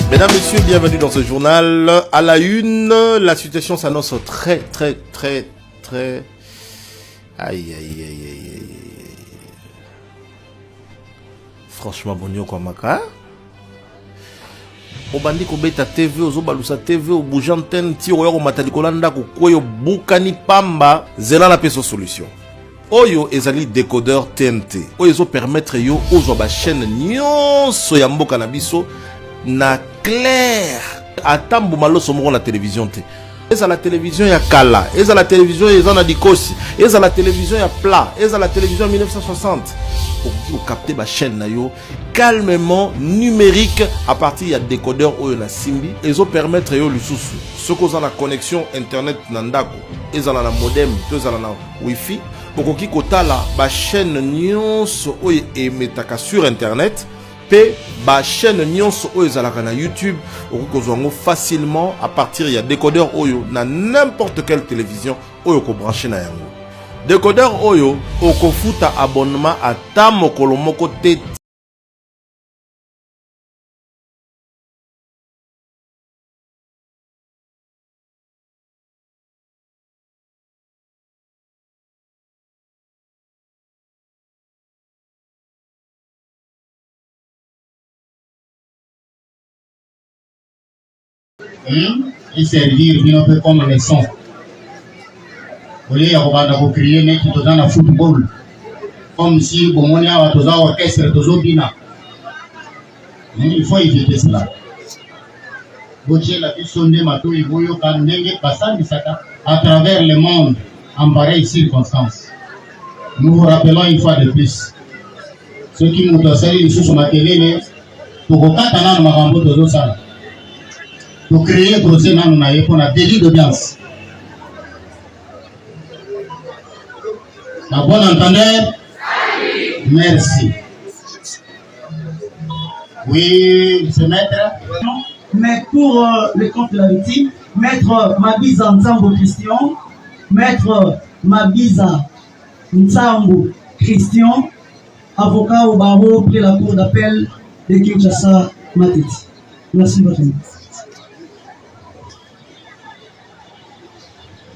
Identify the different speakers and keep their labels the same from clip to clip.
Speaker 1: Mesdames, Messieurs, bienvenue dans ce journal. À la une, la situation s'annonce très... Aïe. Franchement, bonio kwa maka. Obandi kobeta TV, ozobalusa TV, obujantene, tiro yoko matalikolanda kukoyo bukani pamba, zela na peso solution. Oyo ezali décodeur TNT. Oyo ezo permettre yo ozwa ba chaîne nyonso ya mboka na biso na clair. Atambu maloso moko na télévision te. Eza la télévision ya kala, eza la télévision ya na dikosi, eza la télévision ya plat, eza la télévision 1960. Pour capter ba chaîne na yo calmement numérique à partir ya décodeur oyo na simbi, ezo permettre yo lisusu. Ce qu'on a la connexion internet na ndako, eza na modem, eza na wifi, okoki kotala ba chaîne nyonso oyo emetaka sur internet. Pe ba chaîne nyonso oyo ezalaka na YouTube okokozwango facilement à partir ya décodeur oyo na n'importe quelle télévision oyo ko brancher na yango. Décodeur oyo okofuta abonnement ata mokolo moko te.
Speaker 2: Et servir bien un peu comme les sons. Au lieu de crier mais qui dans le football, comme si bon on y a tous orchestre tous bina. Il faut éviter cela. Boche la sonde mato iboyo kandenge passant bisaka à travers le monde en pareille circonstance. Nous vous rappelons une fois de plus. Ceux qui nous donnent sur ma télé, pour katana magambo tozo sala. Pour créer un procès dans un délit d'audience. La bonne entendeur? Merci. Oui, monsieur maître.
Speaker 3: Mais pour le compte de la victime, maître Mabiza Nzambo Christian, maître Mabiza Nzambo Christian, avocat au barreau près la cour d'appel de Kinshasa Matete. Merci votre nom.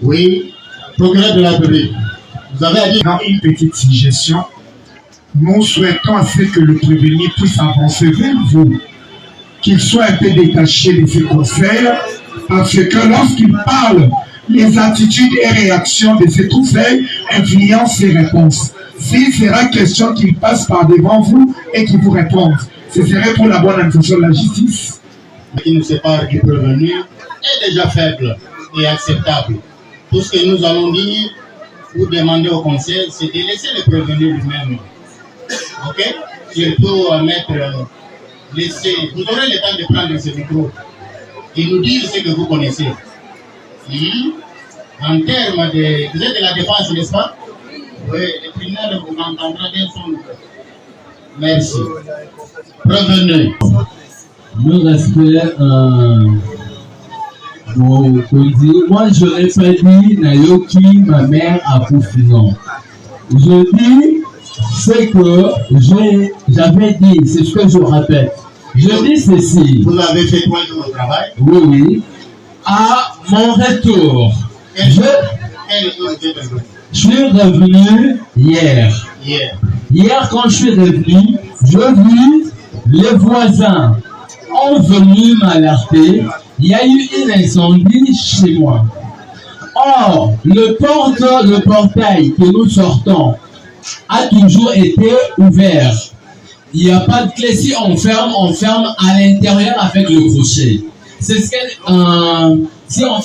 Speaker 2: Oui, procureur de la République. Vous avez dit
Speaker 4: dans une petite suggestion, nous souhaitons à ce que le prévenu puisse avancer vers vous, qu'il soit un peu détaché de ses conseils, parce que lorsqu'il parle, les attitudes et réactions de ses conseils influencent ses réponses. S'il sera question qu'il passe par devant vous et qu'il vous réponde, ce serait pour la bonne intention de la justice.
Speaker 2: Ce qui nous sépare du prévenu est déjà faible et acceptable. Tout ce que nous allons dire ou demander au conseil, c'est de laisser le prévenu lui-même. Ok? Surtout laisser. Vous aurez le temps de prendre ce micro et nous dire ce que vous connaissez. En termes de. Vous êtes de la défense, n'est-ce pas? Oui, le tribunal vous entendra bien son. Merci. Prévenu.
Speaker 5: Le respect. Moi, je n'aurais pas dit Nayoki, ma mère a pouffé, non. Je dis ce que j'avais dit, c'est ce que je rappelle. Je dis ceci.
Speaker 2: Vous avez fait quoi de votre travail?
Speaker 5: Oui. À mon retour, je suis revenu hier. Hier, quand je suis revenu, je vis les voisins ont venu m'alerter. Il y a eu un incendie chez moi. Or, le portail que nous sortons a toujours été ouvert. Il n'y a pas de clé. Si on ferme à l'intérieur avec le crochet. C'est ce qu'elle... si on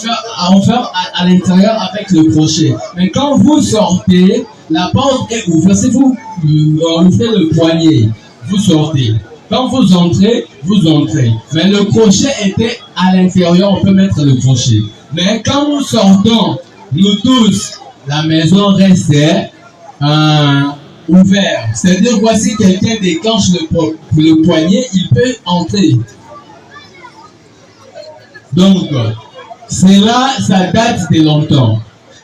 Speaker 5: ferme à l'intérieur avec le crochet. Mais quand vous sortez, la porte est ouverte. Si vous ouvrez le poignet, vous sortez. Quand vous entrez, vous entrez. Mais le crochet était à l'intérieur, on peut mettre le crochet. Mais quand nous sortons, nous tous, la maison restait ouverte. C'est-à-dire, voici quelqu'un déclenche le poignet, il peut entrer. Donc, c'est là, ça date de longtemps.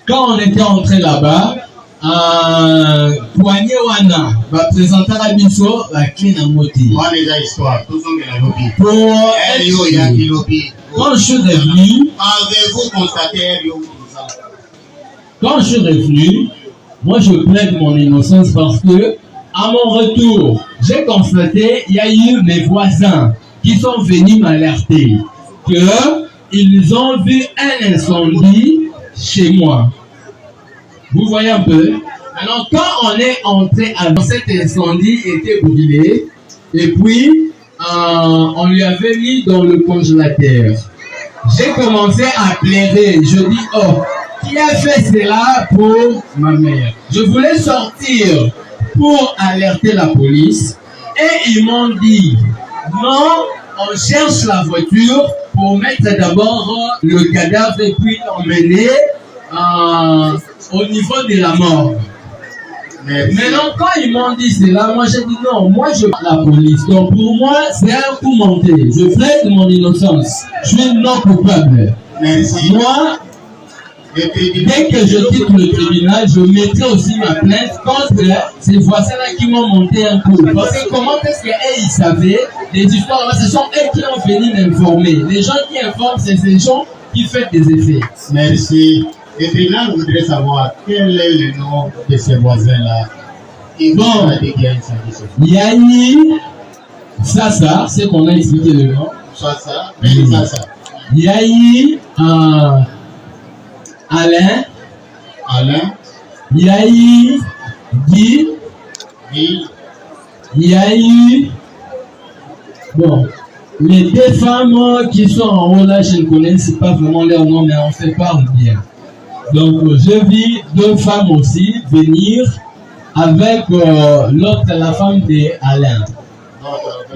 Speaker 5: Quand on était entré là-bas, poignet wana va présenter à biso la clé na moti.
Speaker 2: Moi les histoires, tous sont dans le lobby.
Speaker 5: Pour quand je suis revenu,
Speaker 2: avez-vous constaté
Speaker 5: quand je suis revenu, moi je plaide mon innocence parce que à mon retour, j'ai constaté il y a eu mes voisins qui sont venus m'alerter que ils ont vu un incendie chez moi. Vous voyez un peu? Alors quand on est entré, cet incendie était brûlé et puis on lui avait mis dans le congélateur. J'ai commencé à pleurer. Je dis, oh, qui a fait cela pour ma mère? Je voulais sortir pour alerter la police et ils m'ont dit, non, on cherche la voiture pour mettre d'abord le cadavre et puis l'emmener au niveau de la mort. Maintenant, quand ils m'ont dit cela, moi j'ai dit non, moi je veux la police. Donc pour moi, c'est un coup monté. Je plaide mon innocence. Je suis non coupable.
Speaker 2: Merci.
Speaker 5: Moi, dès que je quitte le tribunal, je mettrai aussi ma plainte contre ces voisins-là qui m'ont monté un coup. Parce que comment est-ce qu'ils savaient des histoires? Ce sont eux qui ont venu m'informer. Les gens qui informent, c'est ces gens qui font des effets.
Speaker 2: Merci. Le tribunal voudrait savoir quel est le nom de ces voisins-là.
Speaker 5: Bon, il y a eu Sasa, c'est qu'on a expliqué le nom.
Speaker 2: Sasa,
Speaker 5: il y a eu Alain. Il y a eu Guy. Il y a eu bon, les deux femmes qui sont en haut là, je ne connais pas vraiment leur nom, mais on fait parle bien. Donc, je vis deux femmes aussi venir avec l'autre, la femme d'Alain.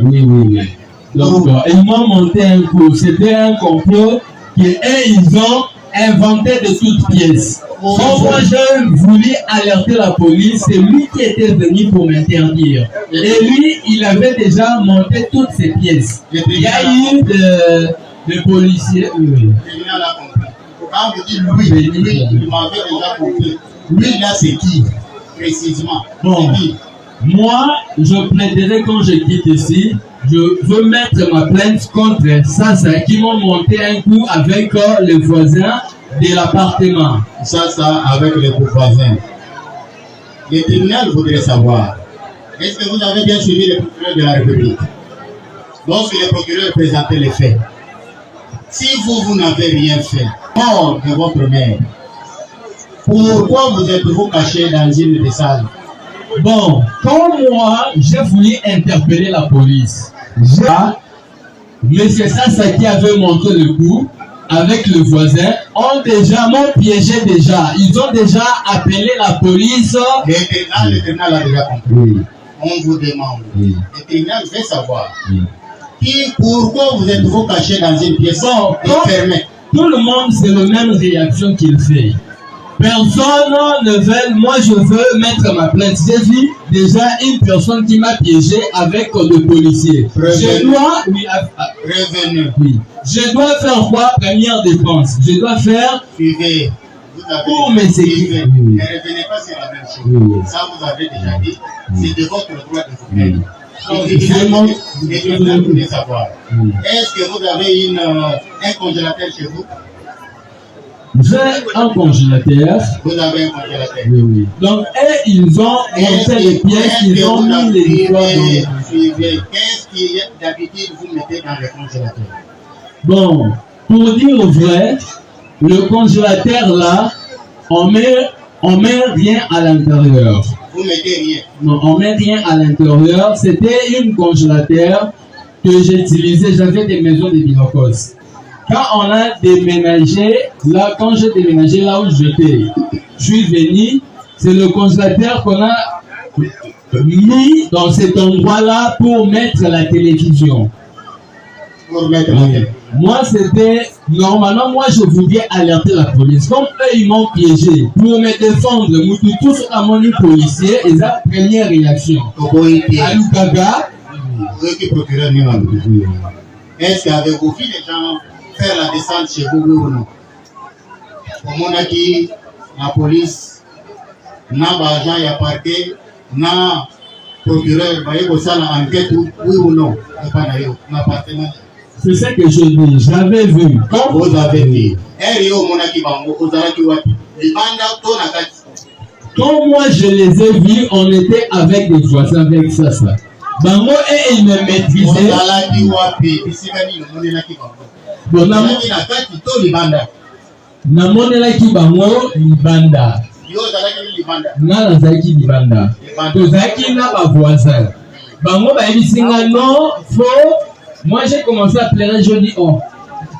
Speaker 5: Oui. Donc, ils m'ont monté un coup. C'était un complot qu'ils ont inventé de toutes pièces. Quand moi, je voulais alerter la police, c'est lui qui était venu pour m'interdire. Et lui, il avait déjà monté toutes ces pièces. Il y a eu des policiers.
Speaker 2: Quand vous dites lui, il m'avait déjà compris. Lui, là, c'est qui, précisément?
Speaker 5: Bon, moi, je plaiderai quand je quitte ici, je veux mettre ma plainte contre Sasa qui m'ont monté un coup avec les voisins de l'appartement.
Speaker 2: Sasa avec les voisins. Le tribunal voudrait savoir, est-ce que vous avez bien suivi le procureur de la République? Lorsque le procureur présentait les faits, si vous n'avez rien fait, mort de votre mère, pourquoi vous êtes-vous caché dans une des salles?
Speaker 5: Bon, quand moi, j'ai voulu interpeller la police, mais c'est ça qui avait montré le coup avec le voisin, m'ont piégé déjà. Ils ont déjà appelé la police.
Speaker 2: Le tribunal a déjà compris. On vous demande. Le tribunal veut savoir. Pourquoi vous êtes-vous caché dans une pièce fermée?
Speaker 5: Tout le monde, c'est la même réaction qu'il fait. Personne ne veut, moi je veux mettre ma plainte. J'ai vu déjà une personne qui m'a piégé avec des policiers. Je dois, oui, je dois faire quoi? Première dépense. Je dois faire pour mes sécurités.
Speaker 2: Ne revenez pas sur la même chose. Ça vous avez déjà dit, c'est de votre droit de vous plaindre. Je voulais savoir. Est-ce que vous avez un congélateur chez vous?
Speaker 5: J'ai un congélateur.
Speaker 2: Vous avez un congélateur.
Speaker 5: Oui. Donc, ils ont monté les pièces, ils ont mis les liquides.
Speaker 2: Qu'est-ce que d'habitude vous mettez dans le congélateur?
Speaker 5: Bon, pour dire vrai, le congélateur là, on met rien à l'intérieur.
Speaker 2: Vous mettez rien?
Speaker 5: Non, on met rien à l'intérieur. C'était une congélateur que j'utilisais. J'avais des maisons de Binocos. Quand on a déménagé, là, quand j'ai déménagé là où j'étais, je suis venu, c'est le congélateur qu'on a mis dans cet endroit-là pour mettre la télévision.
Speaker 2: Pour mettre la télévision.
Speaker 5: Moi, c'était, normalement, moi, je voulais alerter la police. Comme eux, ils m'ont piégé pour me défendre, tous à mon policier, et la première réaction. Aloukaga.
Speaker 2: Est-ce qu'avez-vous vu les gens faire la descente chez vous ou non? Au moment qui la police na agent ya parquet na procureur baye kosala enquête oui ou non epa na yo na appartement.
Speaker 5: C'est ce que je dis, j'avais vu.
Speaker 2: Quand vous avez vu yo monaki bango ozalaki wapi libanda to na kati.
Speaker 5: Quand moi je les ai vus, on était avec des voisins avec ça. Bango et ils me maîtrisaient.
Speaker 2: Ozalaki wapi bisikani no monelaki bango.
Speaker 5: Bon
Speaker 2: na kati to libanda.
Speaker 5: Na monelaki bango libanda.
Speaker 2: Yo ozalaki libanda.
Speaker 5: Na nazalaki libanda. Tozalaki na ba voisins. Bango ba ebisinga non faux. Moi j'ai commencé à pleurer, je dis oh.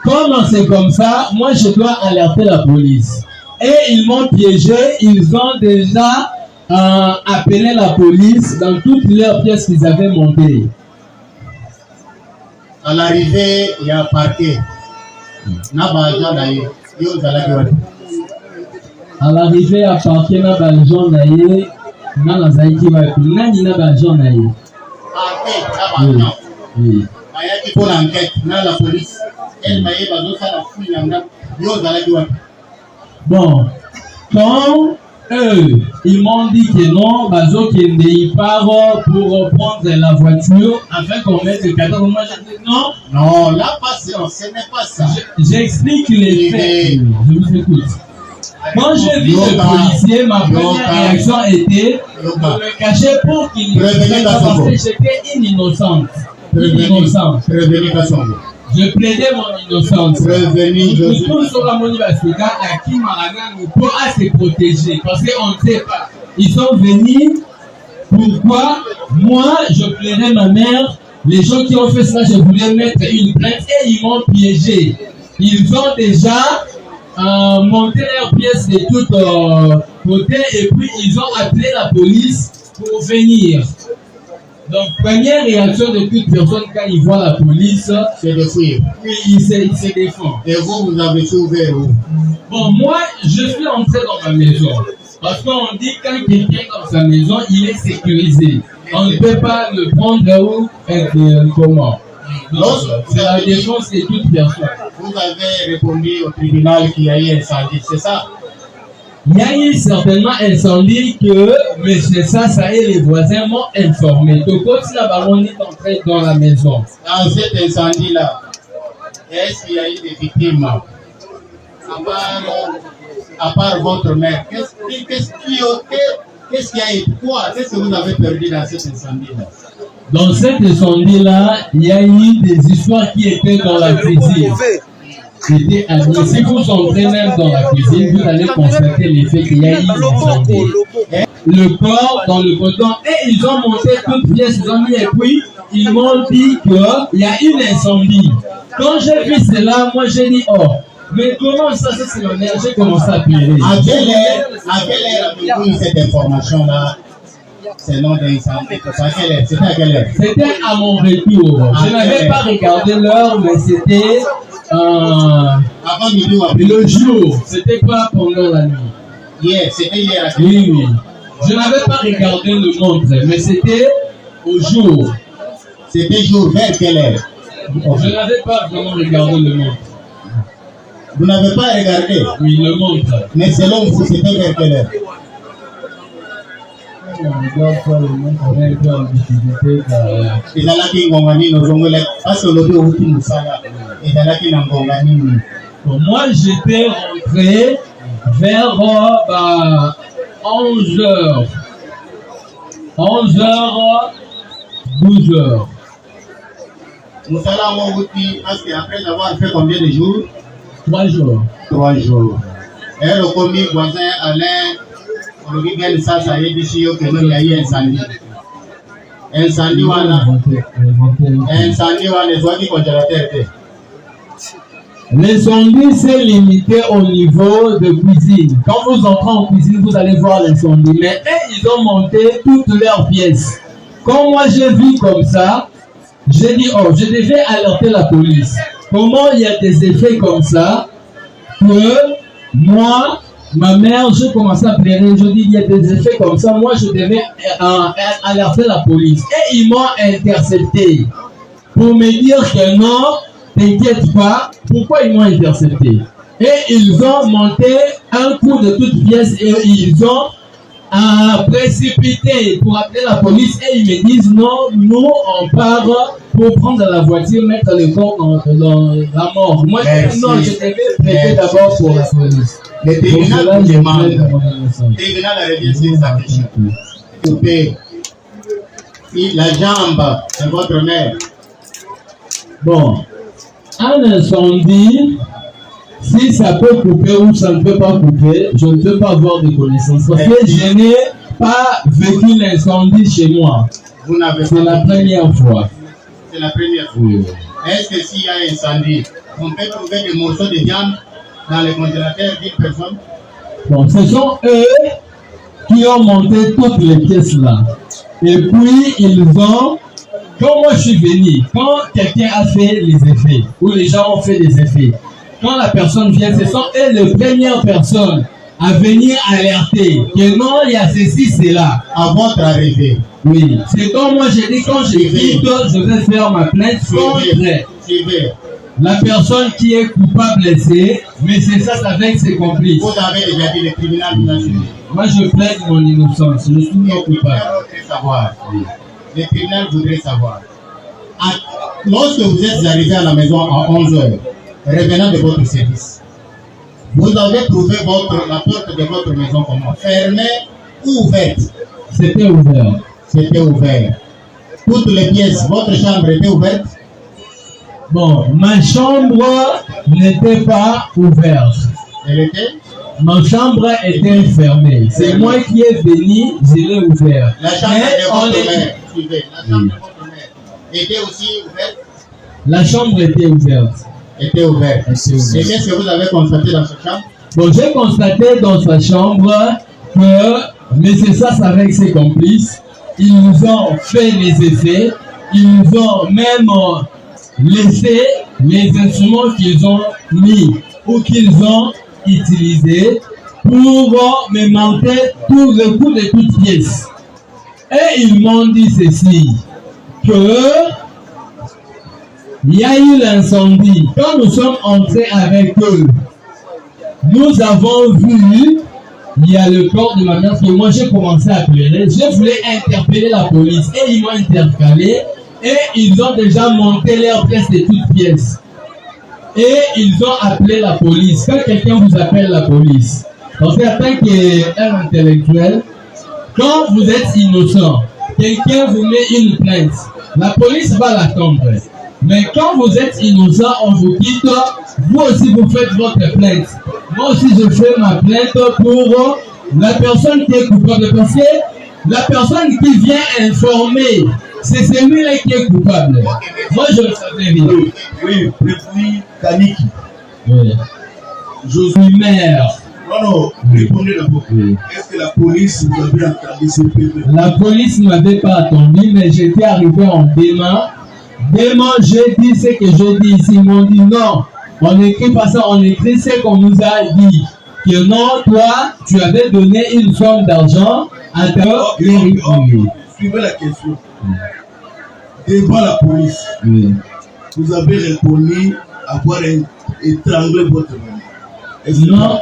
Speaker 5: Comme c'est comme ça, moi je dois alerter la police. Et ils m'ont piégé, ils ont déjà appelé la police dans toutes leurs pièces qu'ils avaient montées.
Speaker 2: À l'arrivée, il y a un parquet.
Speaker 5: À l'arrivée à parquet, na bajan naie, na nazaiki wa nani na bajan naie. Oui.
Speaker 2: Pour l'enquête, la police, elle m'a dit
Speaker 5: bon, quand eux, ils m'ont dit que non, Bazo qui ne part pour prendre la voiture afin qu'on mette le 14. Moi, j'ai dit non.
Speaker 2: Non, la patience, ce n'est pas ça.
Speaker 5: J'explique les faits. Je vous écoute. Quand j'ai vu le policier, ma première réaction était de me cacher pour qu'il ne me pas parce que j'étais innocente. Je plaidais mon innocence. Tout sur la monnaie à qui Maragana pour se protéger. Parce qu'on ne sait pas. Ils sont venus. Pourquoi? Moi, je plairais ma mère. Les gens qui ont fait ça, je voulais mettre une plainte et ils m'ont piégé. Ils ont déjà monté leurs pièces de tous côtés et puis ils ont appelé la police pour venir. Donc, première réaction de toute personne quand il voit la police,
Speaker 2: c'est de fuir.
Speaker 5: Oui, il se défend.
Speaker 2: Et vous avez fait ouvert où?
Speaker 5: Bon, moi, je suis entré dans ma maison. Parce qu'on dit quand quelqu'un est dans sa maison, il est sécurisé. On ne peut pas le prendre où et comment. C'est la défense de toute personne.
Speaker 2: Vous avez répondu au tribunal qu'il y a eu incendie, c'est ça?
Speaker 5: Il y a eu certainement incendie que M. Sassa et les voisins m'ont informé. Donc, quand la baronne est entrée dans la maison.
Speaker 2: Dans cet incendie-là, est-ce qu'il y a eu des victimes? À part votre mère, qu'est-ce qu'il y a eu? Quoi? Qu'est-ce que vous avez perdu dans cet incendie-là?
Speaker 5: Dans cet incendie-là, il y a eu des histoires qui étaient dans la cuisine. Si vous entrez même dans la cuisine, vous allez constater l'effet qu'il y a eu incendie. Le corps dans le coton, et ils ont monté toutes pièces, ils ont mis et puis ils m'ont dit qu'il y a une incendie. Quand j'ai vu cela, moi j'ai dit oh, mais comment ça c'est le nerf? J'ai commencé à pleurer.
Speaker 2: À quelle heure avez-vous cette information-là? C'est non d'incendie. C'était à quelle heure?
Speaker 5: C'était à mon retour. Je n'avais pas regardé l'heure, mais c'était
Speaker 2: avant midi ou après?
Speaker 5: Le jour. C'était pas pendant la nuit.
Speaker 2: Hier, c'était hier.
Speaker 5: Oui, oui. Je n'avais pas regardé le montre, mais c'était au jour.
Speaker 2: C'était jour, vers quelle heure?
Speaker 5: Je n'avais pas vraiment regardé le montre.
Speaker 2: Vous n'avez pas regardé?
Speaker 5: Oui, le montre.
Speaker 2: Mais selon vous, c'était vers quelle heure?
Speaker 5: Moi j'étais rentré vers 11h 12h.
Speaker 2: Nous allons parce qu'après avoir fait combien de jours?
Speaker 5: 3 jours.
Speaker 2: 3 jours. Et le commis voisin Alain, on lui dit ça, ça y est, d'ici que nous il y a eu incendie. Incendie, voilà. Incendie, voilà, les soins qui congélateurs.
Speaker 5: L'incendie s'est limité au niveau de cuisine. Quand vous entrez en cuisine, vous allez voir l'incendie. Mais ils ont monté toutes leurs pièces. Quand moi j'ai vu comme ça, j'ai dit, oh, je devais alerter la police. Comment il y a des effets comme ça que moi, ma mère, je commençais à pleurer. Je dis, il y a des effets comme ça. Moi, je devais alerter la police. Et ils m'ont intercepté pour me dire que non, t'inquiète pas. Pourquoi ils m'ont intercepté? Et ils ont monté un coup de toute pièce et ils ont à précipiter pour appeler la police et ils me disent non, nous on part pour prendre la voiture, mettre le corps dans la mort. Moi je dis non, je devais prêter d'abord pour la police.
Speaker 2: Le tribunal vous demande, le tribunal revient sur sa question. Couper la jambe de votre mère.
Speaker 5: Bon, un incendie, si ça peut couper ou ça ne peut pas couper, je ne peux pas avoir de connaissances. Parce que je n'ai pas vécu l'incendie chez moi. C'est la première fois.
Speaker 2: C'est la première fois.
Speaker 5: Oui.
Speaker 2: Est-ce que s'il y a un incendie, on peut trouver des morceaux de viande dans les congélateurs d'une personne?
Speaker 5: Bon, ce sont eux qui ont monté toutes les pièces là. Et puis, ils ont, quand moi je suis venu, quand quelqu'un a fait les effets, ou les gens ont fait des effets, quand la personne vient, ce sont eux les premières personnes à venir alerter que non, il y a ceci, cela.
Speaker 2: À votre arrivée.
Speaker 5: Oui. C'est comme moi j'ai dit, quand je quitte, je vais faire ma plainte contre la personne qui est coupable blessée, mais c'est ça avec ses complices.
Speaker 2: Vous avez déjà dit le tribunal vous a suivi.
Speaker 5: Moi je plaide mon innocence, je suis non coupable.
Speaker 2: Le tribunal voudrait savoir. Lorsque vous êtes arrivé à la maison à 11h, revenant de votre service, vous avez trouvé la porte de votre maison comment? Fermée ou ouverte?
Speaker 5: C'était ouvert.
Speaker 2: C'était ouvert. Toutes les pièces, votre chambre était ouverte?
Speaker 5: Bon, ma chambre n'était pas ouverte.
Speaker 2: Elle était?
Speaker 5: Ma chambre était fermée. C'est moi qui ai venu, je l'ai ouvert.
Speaker 2: La chambre de votre mère, suivez, la chambre de votre mère était aussi ouverte?
Speaker 5: La chambre était ouverte.
Speaker 2: Était ouverte. Et qu'est-ce que vous avez constaté dans cette chambre?
Speaker 5: Bon, j'ai constaté dans sa chambre que M. Sass avec ses complices, ils nous ont fait les effets, ils nous ont même laissé les instruments qu'ils ont mis ou qu'ils ont utilisés pour me monter tout le coup de toutes pièces. Et ils m'ont dit ceci, que il y a eu l'incendie. Quand nous sommes entrés avec eux, nous avons vu, il y a le corps de ma mère, que moi j'ai commencé à pleurer. Je voulais interpeller la police et ils m'ont interpellé et ils ont déjà monté leurs pièces de toutes pièces. Et ils ont appelé la police. Quand quelqu'un vous appelle la police, parce qu'en tant qu'un intellectuel, quand vous êtes innocent, quelqu'un vous met une plainte, la police va l'attendre. Mais quand vous êtes innocent, on vous quitte, vous aussi vous faites votre plainte. Moi aussi je fais ma plainte pour la personne qui est coupable. Parce que la personne qui vient informer, c'est celui-là qui est coupable. Moi je le savais bien.
Speaker 6: Oui, depuis Kaniki.
Speaker 5: Oui. Je suis maire.
Speaker 6: Non, répondez d'abord. Oui. Est-ce que la police vous avait entendu ces PV?
Speaker 5: La police ne m'avait pas attendu, mais j'étais arrivé en dément. Dément, j'ai dit ce que j'ai dit ici. Ils m'ont dit non, on n'écrit pas ça, on écrit ce qu'on nous a dit. Que non, toi, tu avais donné une somme d'argent à ta
Speaker 6: Suivez la question. Devant la police, vous avez répondu avoir étranglé votre maman.
Speaker 5: Non.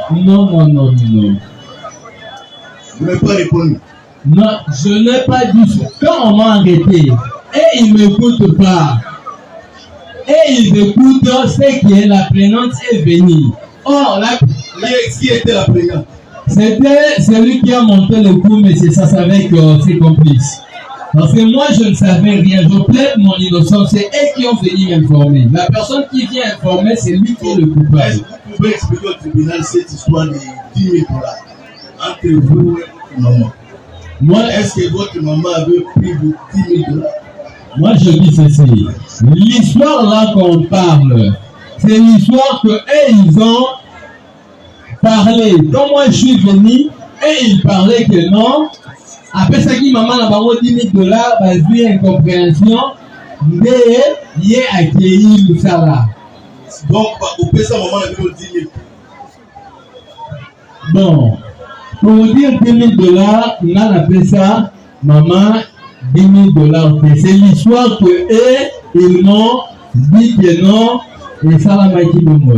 Speaker 6: Vous n'avez pas répondu?
Speaker 5: Non, je n'ai pas dit ça. Quand on m'a arrêté, et ils ne m'écoutent pas, et ils écoutent ce qui est la plaignante est venue. Or,
Speaker 6: qui était la plaignante?
Speaker 5: C'était celui qui a monté le coup, mais c'est ça avec ses complices. Parce que moi, je ne savais rien. Je plaide mon innocence. C'est eux qui ont venu m'informer. La personne qui vient informer, c'est lui qui est le coupable.
Speaker 6: Est-ce que vous pouvez expliquer au tribunal cette histoire de 10 000 $ entre vous et votre maman?
Speaker 5: Moi,
Speaker 6: est-ce que votre maman avait pris 10 000 $?
Speaker 5: Moi, je dis ceci. L'histoire là qu'on parle, c'est l'histoire que ils ont parlé. Quand moi, je suis venu, et ils parlaient que non. Après ça, qui maman n'a pas 10 000 $, bah, vu incompréhension, mais il est accueilli tout ça là.
Speaker 6: Donc, vous payez ça, maman, avec 10 000 $.
Speaker 5: Bon, pour dire 10 000 $, on a appelé ça, maman, 10 000 $. C'est l'histoire que eux, ils m'ont dit que non, et ça la m'a dit de moi.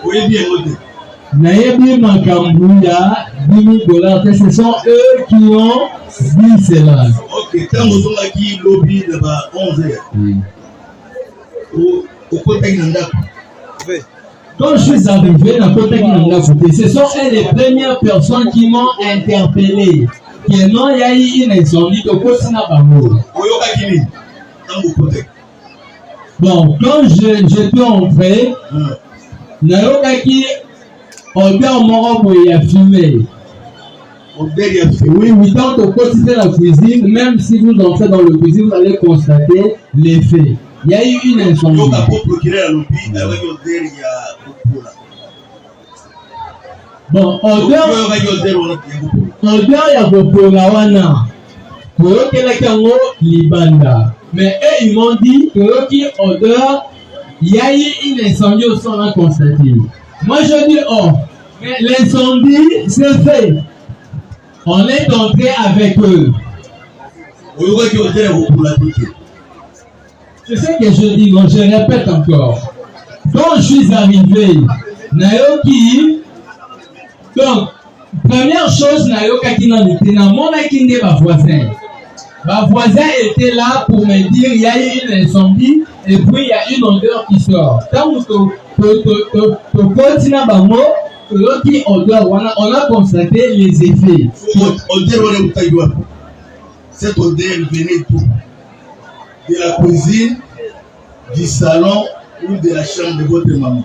Speaker 6: Oui, bien,
Speaker 5: Nayebi Makambuya, $10 000, ce sont eux qui ont dit cela.
Speaker 6: Ok, quand nous sommes qui lobby là-bas 11h, au côté de
Speaker 5: quand je suis arrivé dans le côté, ce sont les premières personnes qui m'ont interpellé. Que non, il y a eu une incendie au côté de Bango. Bon, quand j'étais entré, Nayokaki, odeur morobo il a fumé. Oui, oui, tant au côté de la cuisine, même si vous entrez dans le cuisine, vous allez constater l'effet. Il y a eu une incendie. Bon, odeur ya kopona wana. Toyokelaki yango libanda. Mais eux, ils m'ont dit que odeur, il y a eu une incendie au sein, on a constaté. Moi, je dis, oh, mais l'incendie, c'est fait. On est entré avec eux. C'est ce que je dis, donc je répète encore. Quand je suis arrivé, Nayoki, donc, première chose, Nayoki n'a mon akinde ma voisin. Ma voisin était là pour me dire il y a eu une incendie et puis il y a une odeur qui sort. Quand on continue à on a constaté les effets.
Speaker 6: Cette odeur venait d'où? De la cuisine, du salon ou de la chambre de votre maman?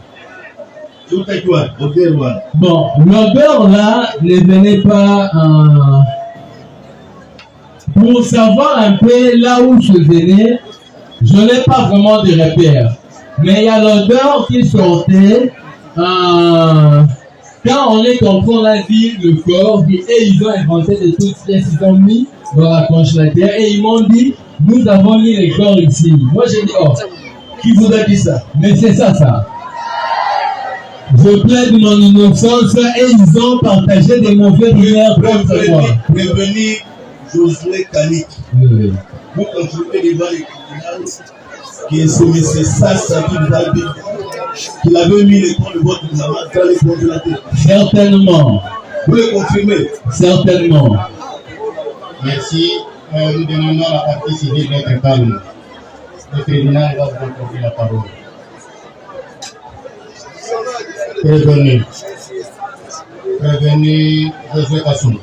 Speaker 5: Bon, l'odeur là ne venait pas. Pour savoir un peu là où je venais, je n'ai pas vraiment de repères. Mais il y a l'odeur qui sortait quand on est en train de dire le corps, et ils ont inventé des toutes pièces, ils ont mis dans la congélateur et ils m'ont dit, nous avons mis les corps ici. Moi j'ai dit, oh, qui vous a dit ça? Mais c'est ça. Je plaide mon innocence et ils ont partagé des mauvais rumeurs contre moi.
Speaker 6: Prévenir Josué Kanik.
Speaker 5: Oui.
Speaker 6: Vous contrôlez devant les tribunaux que c'est M. Sassa qui vous a dit qu'il avait mis les corps de votre maman dans les congélateurs.
Speaker 5: Certainement.
Speaker 6: Vous le confirmez?
Speaker 5: Certainement.
Speaker 2: Merci. Nous demandons à la partie civile d'être calme. Le tribunal va vous accorder la parole. Prévenez Josué Kassoum.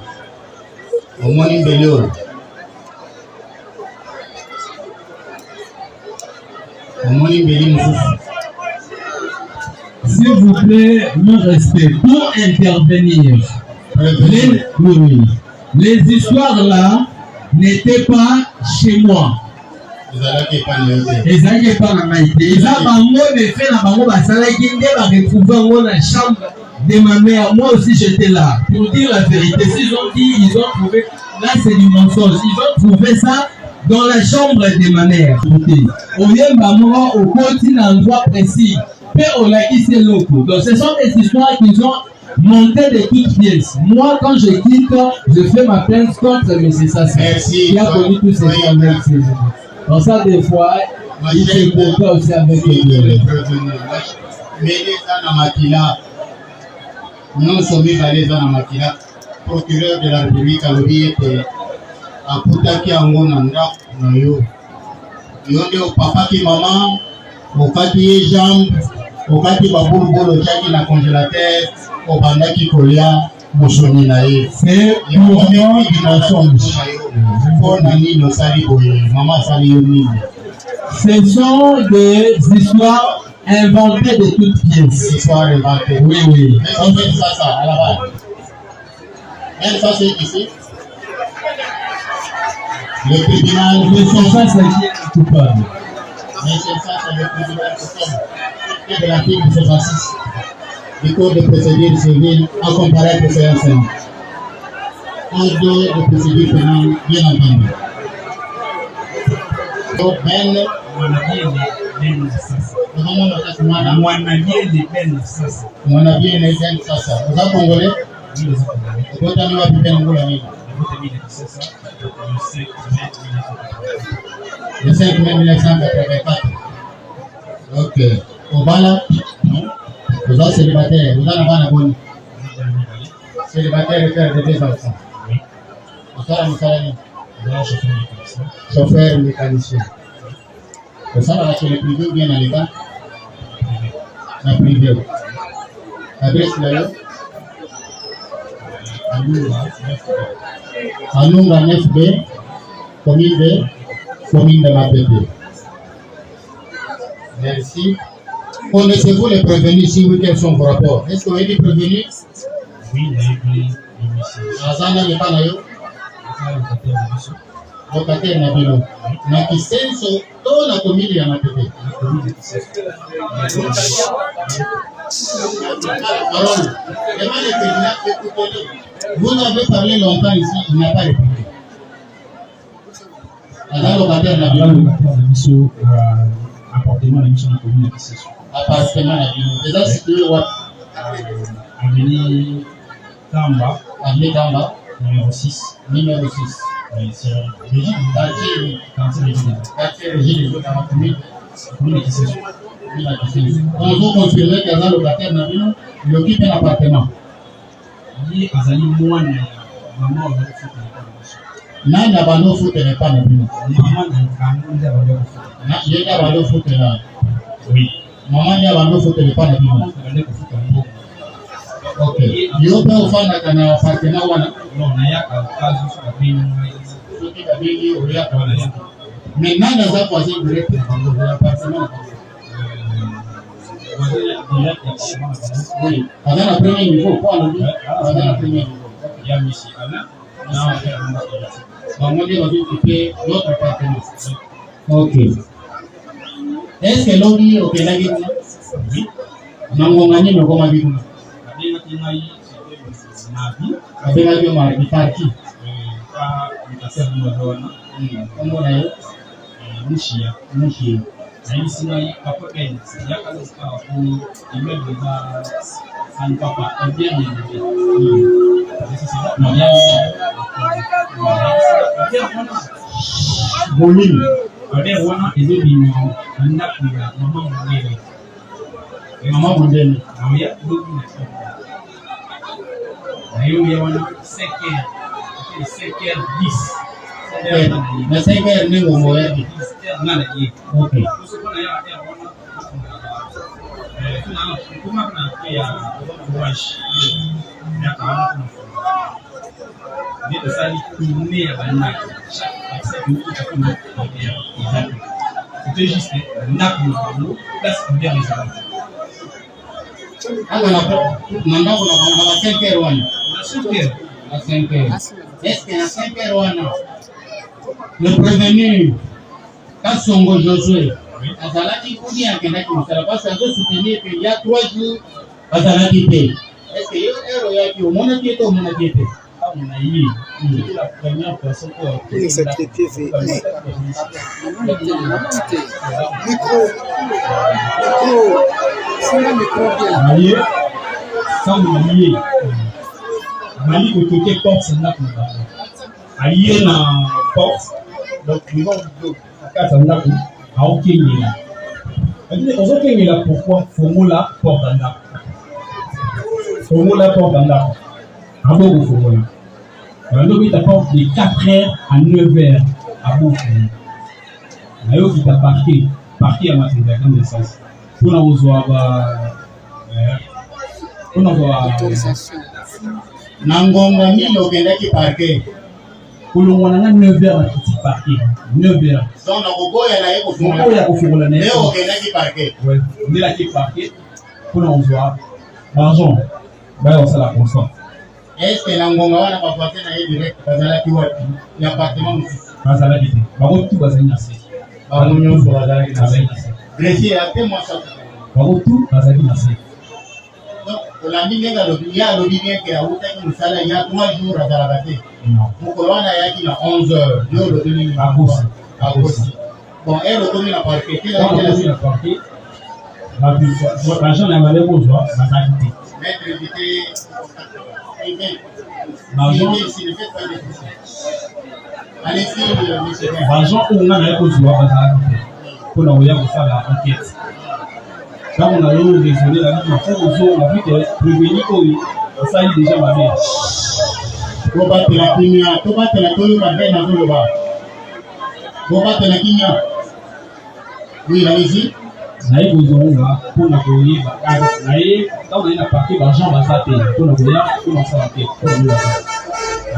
Speaker 2: Au moins une belle heure. Au moins une belle heure.
Speaker 5: S'il vous plaît, mon respect, pour intervenir. Les histoires là n'étaient pas chez moi. Les amis pas dans ma idée. Ils ont fait la bango basalaki nde ba retrouver dans la chambre de ma mère. Moi aussi j'étais là pour dire la vérité. S'ils ont dit, ils ont trouvé, là c'est du mensonge. Ils ont trouvé ça dans la chambre de ma mère. Au Yemba au continent endroit précis. Puis on a quitté c'est locaux. Donc ce sont des histoires qu'ils ont montées de toutes pièces. Moi quand je quitte, je fais ma plainte contre M. Sassa.
Speaker 2: Merci.
Speaker 5: Il a connu tous ces gens. Donc ça, des fois, il se comprend aussi avec les
Speaker 2: mais les Anamakila, nous sommes les Anamakila, procureur de la République à l'Obi était à Poutaki Angonanda, Nayo. Yonde au papa qui maman, au kati jambe, au kati baboul bolo chaki na congélateur, au bandaki kolia, moshoni nae.
Speaker 5: C'est le moment du mensonge. Ce sont des histoires inventées de toutes pièces.
Speaker 2: Histoire inventée.
Speaker 5: Oui, oui.
Speaker 2: Mais on fait ça à la base. Même ça, c'est ici. Le tribunal.
Speaker 5: Mais c'est ça, c'est qui est coupable.
Speaker 2: Mais c'est ça, c'est le tribunal de l'article 66 du Code de procédure civile à comparer avec le CNCM. Code de procédure pénale, bien entendu. Donc, vous êtes congolais? Vous êtes le 5 mai 1984. Ok. Au Bala, vous êtes célibataire, vous êtes en bonne. célibataire et père de 2 enfants.
Speaker 5: Oui.
Speaker 2: Chauffeur mécanicien. C'est ça là que le privé vient dans les cas. La privé. Adresse là. Anunga 9B, commune de Mapété. Merci. Connaissez-vous les prévenus si oui, quels sont vos rapports? Est-ce que vous avez des prévenus?
Speaker 5: Oui, il y a eu
Speaker 2: Azana n'est pas là. Locataire n'a pas. Na Kisenso, dans la commune de Mapété. Parole. Vous avez parlé longtemps ici, il n'a pas répondu. Locataire n'a pas.
Speaker 5: Appartement de mission de la commune de Kisseso.
Speaker 2: Appartement de la commune. Déjà situé où?
Speaker 5: Avenue Tamba.
Speaker 2: Avenue Tamba.
Speaker 5: Numéro 6.
Speaker 2: Numéro 6.
Speaker 5: Oui, c'est Régis.
Speaker 2: Quartier Régis dans la commune
Speaker 5: de Kisseso.
Speaker 2: On vous confirme qu'il y a un locataire dans la ville, il occupe un appartement.
Speaker 5: Il y a un mois, maman, on va faire
Speaker 2: Nani abano foot n'est pas non plus.
Speaker 5: maman, on va faire
Speaker 2: Il y a abano foot là.
Speaker 5: oui.
Speaker 2: Maman il y a abano foot n'est pas non plus. Ok. Il y a pas au fond dans un appartement ou non?
Speaker 5: Non, il y a un cas sur la ville.
Speaker 2: Maintenant dans un voisin direct dans l'appartement. Oui. Avant le premier niveau, pas le niveau. Avant le premier niveau.
Speaker 5: Il y a Messi Alain.
Speaker 2: On va occuper l'autre appartement. Ok. Est-ce que l'on dit au Pénagé?
Speaker 5: Oui.
Speaker 2: Nangongani ne comment dire? Avec ma partie. Comment on a
Speaker 5: Mushia.
Speaker 2: Mushi.
Speaker 5: Naisina papa ben yakala kwa imebu za san papa bien bien.
Speaker 2: Bolin.
Speaker 5: Ade wana ezo bi anda kwa mama mwenyewe.
Speaker 2: Mama Bundeni.
Speaker 5: Awia dogi na. Ayo ya wana 5h10.
Speaker 2: Na 5h ni ngomo yake.
Speaker 5: Nana ye.
Speaker 2: Okay.
Speaker 5: Kusukona ya wana. Kuna kuna pia wash. Ya kaona ndio sasa ni ya bana. C'était juste nakno place bien les gens.
Speaker 2: Alors nanda kuna na 5h1.
Speaker 5: Na 5h.
Speaker 2: À 5h. Est-ce qu'à 5h1 le prévenu Kassongo Josué Azalaki Koudi a gagné qui ne pas ça veut soutenir qu'il y a 3 jours Azalaki paye. Est-ce que il y a un héros qui au monde qui est au monde qui est
Speaker 5: C'est la première personne qui a
Speaker 7: cette TV. C'est le micro bien.
Speaker 5: Marié, sans marié. Mali au côté porte, c'est là qu'on va. Allié na porte, donc ils vont à là à aucun niveau. On a qu'il là pourquoi formula porte en là. Formula porte en là. À beau formula. On doit ta porte de 4h à 9h à beau formula. D'ailleurs qui t'a parqué à ma tête de sens. Pour la
Speaker 2: Nangonga ni lokenda ki parquet.
Speaker 5: Kulongwa na 9h à petit parquet. 9h.
Speaker 2: Donc na koboya na yeko
Speaker 5: Mon ya kofungula na.
Speaker 2: Mais okenda ki parquet.
Speaker 5: Ouais, on est là qui parquet. Pour la l'argent. Bah on ça la constant.
Speaker 2: Est-ce que nangonga wana kwa kwate na yeye direct bazala ki wapi? Ya appartement.
Speaker 5: Bazala kiti. Bako tout bazali nasi.
Speaker 2: Bako nyonso bazala ki
Speaker 5: nasi.
Speaker 2: Greffier a moi ça.
Speaker 5: Bako tout bazali nasi.
Speaker 2: Donc la ligne nga lobiya lobiya ke a uta ki musala ya 3 jours à la bate. Mukolwana yaki na 11h. Yo lobiya
Speaker 5: à Bossi.
Speaker 2: À Bossi. Bon, elle lobiya na parquet. Qui
Speaker 5: la parquet? L'argent n'a pas de joie, bazali kiti.
Speaker 2: Maître éviter
Speaker 5: L'argent
Speaker 2: s'il ne fait pas de soucis. Allez-y, monsieur.
Speaker 5: L'argent on a pas de joie, bazali kiti. Pour la voyage pour faire l'enquête. Quand on a eu raisonné la vie, on a vu que prévenir Ça y est déjà ma mère.
Speaker 2: Bobatela kimia, tobatela toyo kabena toloba. Bobatela kimia. Oui, allez-y.
Speaker 5: Naye kozonga pour na koyeba naye quand on a parti d'argent dans te pour na koya comment ça va te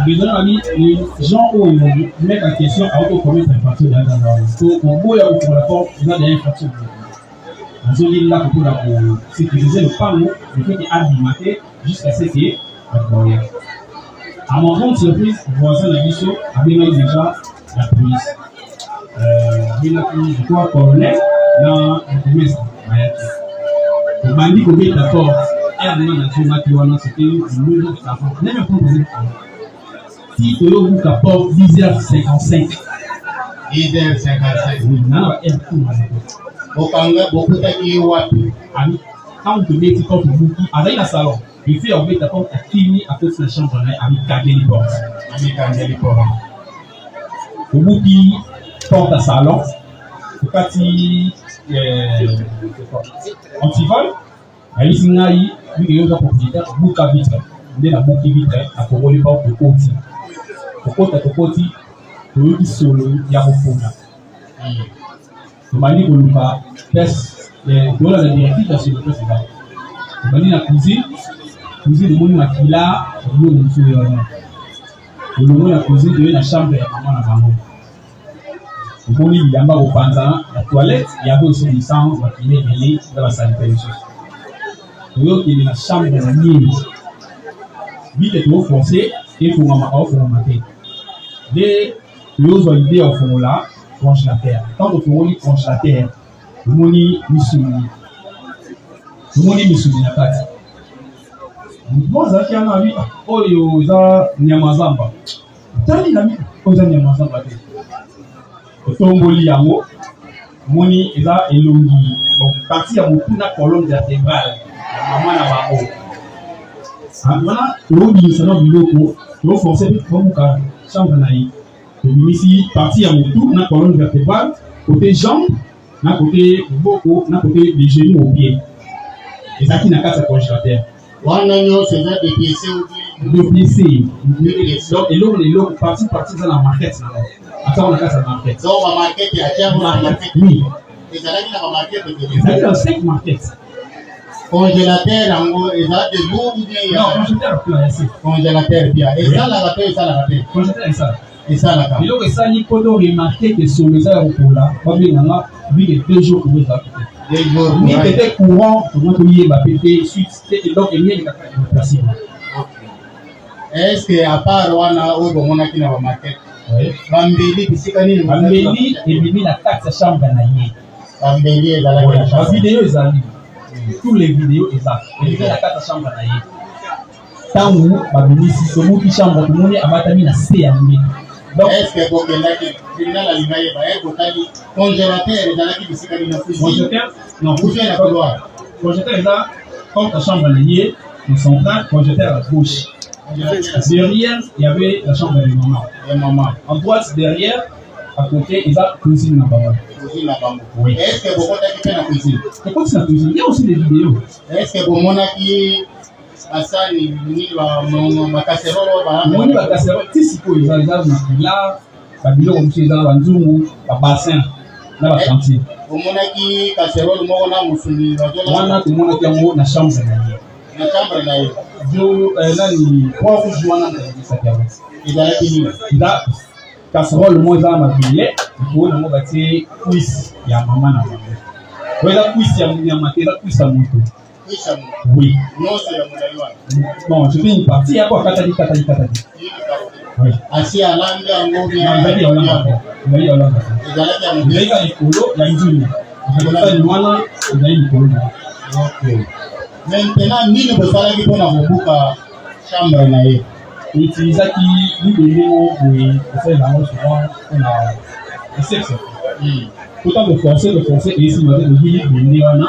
Speaker 5: besoin les gens où ils mettent en question à auto commettre infraction dans la pour boya pour la forme dans des infractions on dit là pour la sécuriser le panneau le fait qu'il a dimaté jusqu'à ce qu'il à mon grande surprise voisin de Bissot avait déjà la police je crois colonel dans le commerce le bandit qui est d'accord et à demain national qui va c'était le nouveau savant même pas problème si tu vous capable 10h55 oui non elle tout
Speaker 2: bokanga bokuta ki wapi
Speaker 5: ami quand on te met tu portes beaucoup avec la salon il fait en fait d'accord à fini à toute la chambre là avec Kageli porte au bout qui porte à salon parti antivol ayi ngai lui yoga propriétaire buka vitre nde na buki vitre akongoli ba kokoti toyoki solo ya kofunga tomani koluka pes dola la directive sur le président tomani na cuisine moni makila lo musu yana olongo na cuisine toye na chambre ya mama na bango omoni bilamba kopanza la toilette yabe aussi licence bakile ele dans la sanité toyokende na chambre na nini vite tofoncé efungama aofungama te nde toyozwa idée ya ofungola congélateur tant tofungoli congélateur omoni misuni na kati moto azalaki yana abi oyo eza nyama zamba tali na oyo eza nyama zamba te otomboli yango moni eza elongi parti ya motu na colonne vertébrale ya mama na bango wana toyobimisa na biloko toyoforce mpe tomuka chambre na ye tobimisi parti ya motu na colonne vertébrale côté jambe na côté loboko na côté les genoux au pied ezalaki na kati ya congélateur
Speaker 2: wana nyonso eza depiese
Speaker 5: depiese donc eloko parti eza na marquette na bango ata on a kasa market.
Speaker 2: Donc ma market ya tiens market.
Speaker 5: Oui.
Speaker 2: Ezalaki na market de.
Speaker 5: Ezalaki na 5 market.
Speaker 2: Congélateur yango eza de lourd bien.
Speaker 5: Non, congélateur pia ici.
Speaker 2: Congélateur pia. Ezala ka pe ezala ka pe.
Speaker 5: Congélateur ça.
Speaker 2: Ezala ka.
Speaker 5: Biloko esali kodo remarquer que sur les aires kola, ba benganga lui les 2 jours pour ça.
Speaker 2: 2 jours.
Speaker 5: Ni était courant pour moi que ba pété suite et donc il y a une place.
Speaker 2: Est-ce que à part wana o bomona kina ba market
Speaker 5: Bambeli ebimi na kati ya chambre na ye.
Speaker 2: Bambeli ezalaki na
Speaker 5: chambre. Vidéo ezali. Tous les vidéos ezali. Ebimi na kati ya chambre na ye. Tangu babimisi somoki chambre tomoni abatami na se ya mbeli.
Speaker 2: Donc est-ce que bokendaki tribunal alingaye ba ekokali congélateur ezalaki bisika na cuisine.
Speaker 5: Congélateur non,
Speaker 2: cuisine na couloir.
Speaker 5: Congélateur eza contre la chambre na ye, le central, congélateur à gauche. Derrière, il y avait la chambre de maman. En droite, derrière, à côté, il y a la cuisine là-bas. Oui.
Speaker 2: Est-ce que vous avez la cuisine?
Speaker 5: C'est la cuisine. Il y a aussi des vidéos.
Speaker 2: Est-ce que vous avez asani ma casserole
Speaker 5: ma casserole tisiko ezala là ba biloko musu ezala ba nzungu ba bassin na ba cantine.
Speaker 2: Omonaki casserole moko na musuni bazola.
Speaker 5: Wana tomonaki yango na chambre na ye.
Speaker 2: Na chambre na ye.
Speaker 5: Jo nani kwa kujuana na bisaka.
Speaker 2: Ezalaki nini?
Speaker 5: Ida casserole mo ezala mabile ko na mo batie cuisse ya mama na bango. Wela cuisse ya nyama te la cuisse ya moto. Oui.
Speaker 2: Non, c'est la monnaie.
Speaker 5: Bon, je fais une partie. À quoi katali. Oui.
Speaker 2: Assis à l'angle, on
Speaker 5: va dire. Il y a les colos, il y a une zone. Je vais faire le moine, il y a une colo.
Speaker 2: Ok. Maintenant, nous ne pouvons pas aller pour la chambre.
Speaker 5: Utiliser qui nous donnons pour faire la mort souvent, on a le sexe. Autant de forcer, et ici, on va dire que nous avons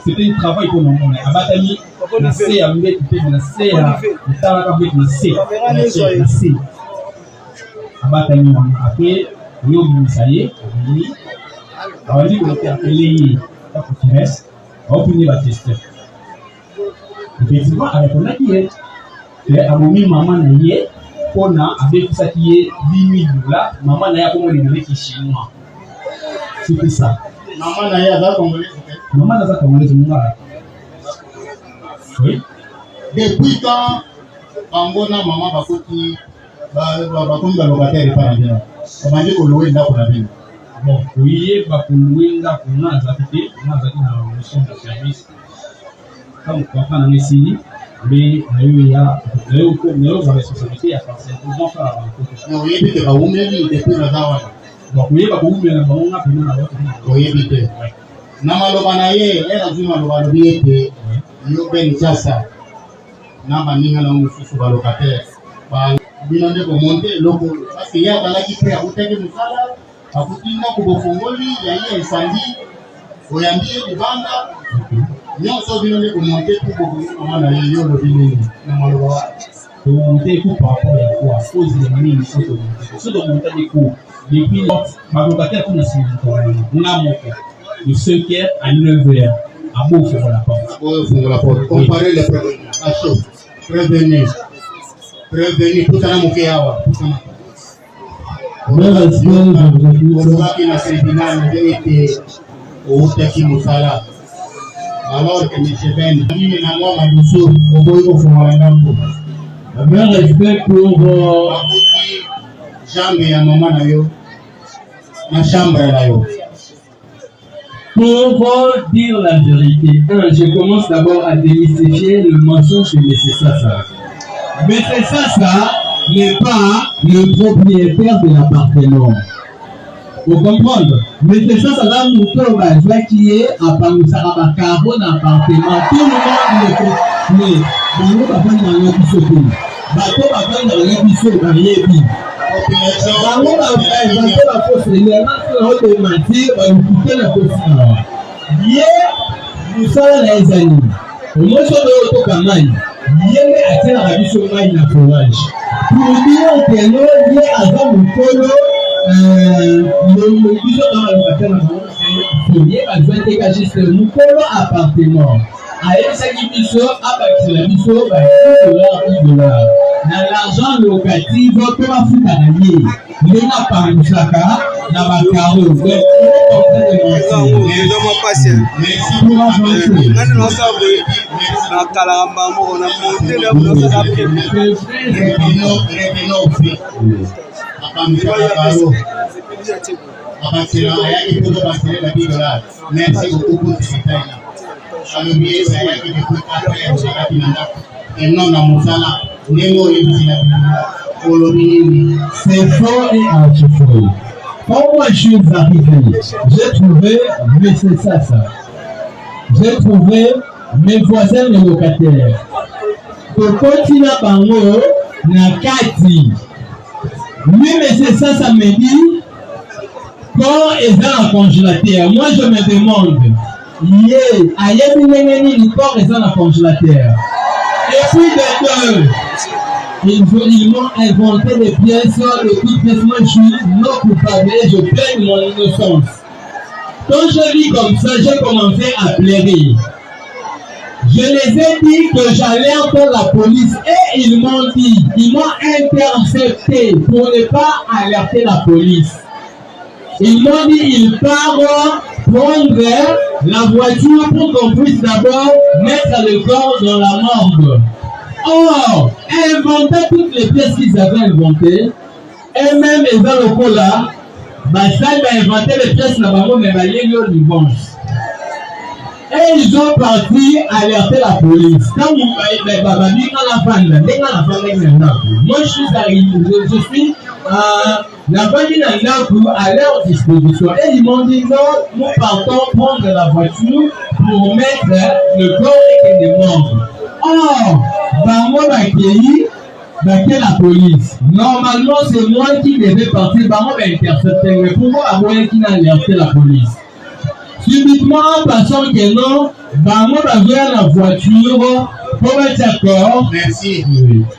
Speaker 5: c'était un travail pour nous. Abatami, na C à mettre, na C à mettre, na C. Abatami, après, nous ça y est, on dit qu'on était appelé, on aopunye bakestion effectivement arépondaki ye te abomi mama na ye mpona abekisaki ye 10 000 $, mama na ye akomolingeleki chinois. C'était ça.
Speaker 2: Maman na ye aza congolais.
Speaker 5: Maman naza congolais mongala. Oui.
Speaker 2: Depuis quand bango na maman bakoti bakomi balocataire epa na bino babandi kolowe ndako na bino?
Speaker 5: Bon, oye bakolowe ndako nazaki te, nazaki na mission de service comme papa na mesili mais nayo za responsabilité ya parcelle pour faire la rencontre.
Speaker 2: Oyebi te baumeli depuis naza wana?
Speaker 5: Donc oyeba koumela bango nga pena na bato.
Speaker 2: Oyebi te na maloba na ye azwi maloba alobi ete yo Ben Chassa na baninga na mosusu balocataire bino nde komonte eloko parce que ye azalaki mpe akutaki mosala akutinga kobofongoli ya ye esandi oyambi ye libanda nyonso bino nde komonte mpo bokomama na ye yo olobi nini na maloba wana?
Speaker 5: Monter coup par rapport à quoi? Cause de mine, ceux de monter des coups. Depuis ma locataire, on a signé on a monté de 5h à 9h à beau faire la porte.
Speaker 2: La porte. Comparer les prévenus. À chaud. Prévenir. Prévenir. Tout à l'heure, Mokéawa. Qui n'a tribunal été au Taki Moussala. Alors que M. Ben, il n'a pas de sous au bout de son
Speaker 5: un respect pour
Speaker 2: jambe ya maman na yo na chambre na yo.
Speaker 5: Pour dire la vérité, je commence d'abord à démystifier le mensonge de M. Sassa. M. Sassa n'est pas le propriétaire de l'appartement. Vous comprenez? M. Sassa là, nous sommes qui est à Pamusara Caro dans l'appartement. Tout le monde le fait. Mais nous avons un épisode. Bateau va dans l'épisode dans l'épisode. Bango va la fausse l'élément sur le mentir, va écouter la fausse. Hier, nous sommes les amis. Au moins sur le autocampagne, hier a tiré la vie sur la forage. Pour dire que nous, hier avant mon polo, le biseau dans le matin, c'est hier va jouer dégager ce mon polo appartement. Avec ce qui biseau, avec le biseau, va $10. Dans l'argent locatif, on peut pas foutre à l'année. Il n'y a pas de chaka, il n'y a pas de carreau.
Speaker 2: Merci beaucoup pour ce détail. Et non, dans mon salaire.
Speaker 5: C'est faux et anti-faux. Quand moi je suis arrivé, j'ai trouvé M. Sassa. J'ai trouvé mes voisins les locataires. Pour continuer à Bango, na Kati. Lui, M. Sassa me dit, quand ils ont un congélateur, moi je me demande, quand ils ont un congélateur. Et puis ils m'ont inventé des pièces, de toutes pièces, moi je suis non coupable, je plaigne mon innocence. Quand je lis comme ça, j'ai commencé à pleurer. Je les ai dit que j'allais entendre la police et ils m'ont intercepté pour ne pas alerter la police. Ils m'ont dit ils partent prendre la voiture pour qu'on puisse d'abord mettre le corps dans la morgue. Or, inventer toutes les pièces qu'ils avaient inventées, et même les locaux là, ça va inventer les pièces là-bas, mais il y a eu une vengeance. Et ils ont parti alerter la police. Quand moi je suis arrivé, je suis la famille à leur disposition. Et ils m'ont dit non, nous partons prendre la voiture pour mettre le corps et les membres. Or, dans mon pays, la police. Normalement, c'est moi qui devais partir, par moi intercepter. Mais pourquoi avoir qui n'a alerté la police? Subitement, en passant que non, moi j'avais la voiture pour être d'accord.
Speaker 2: Merci.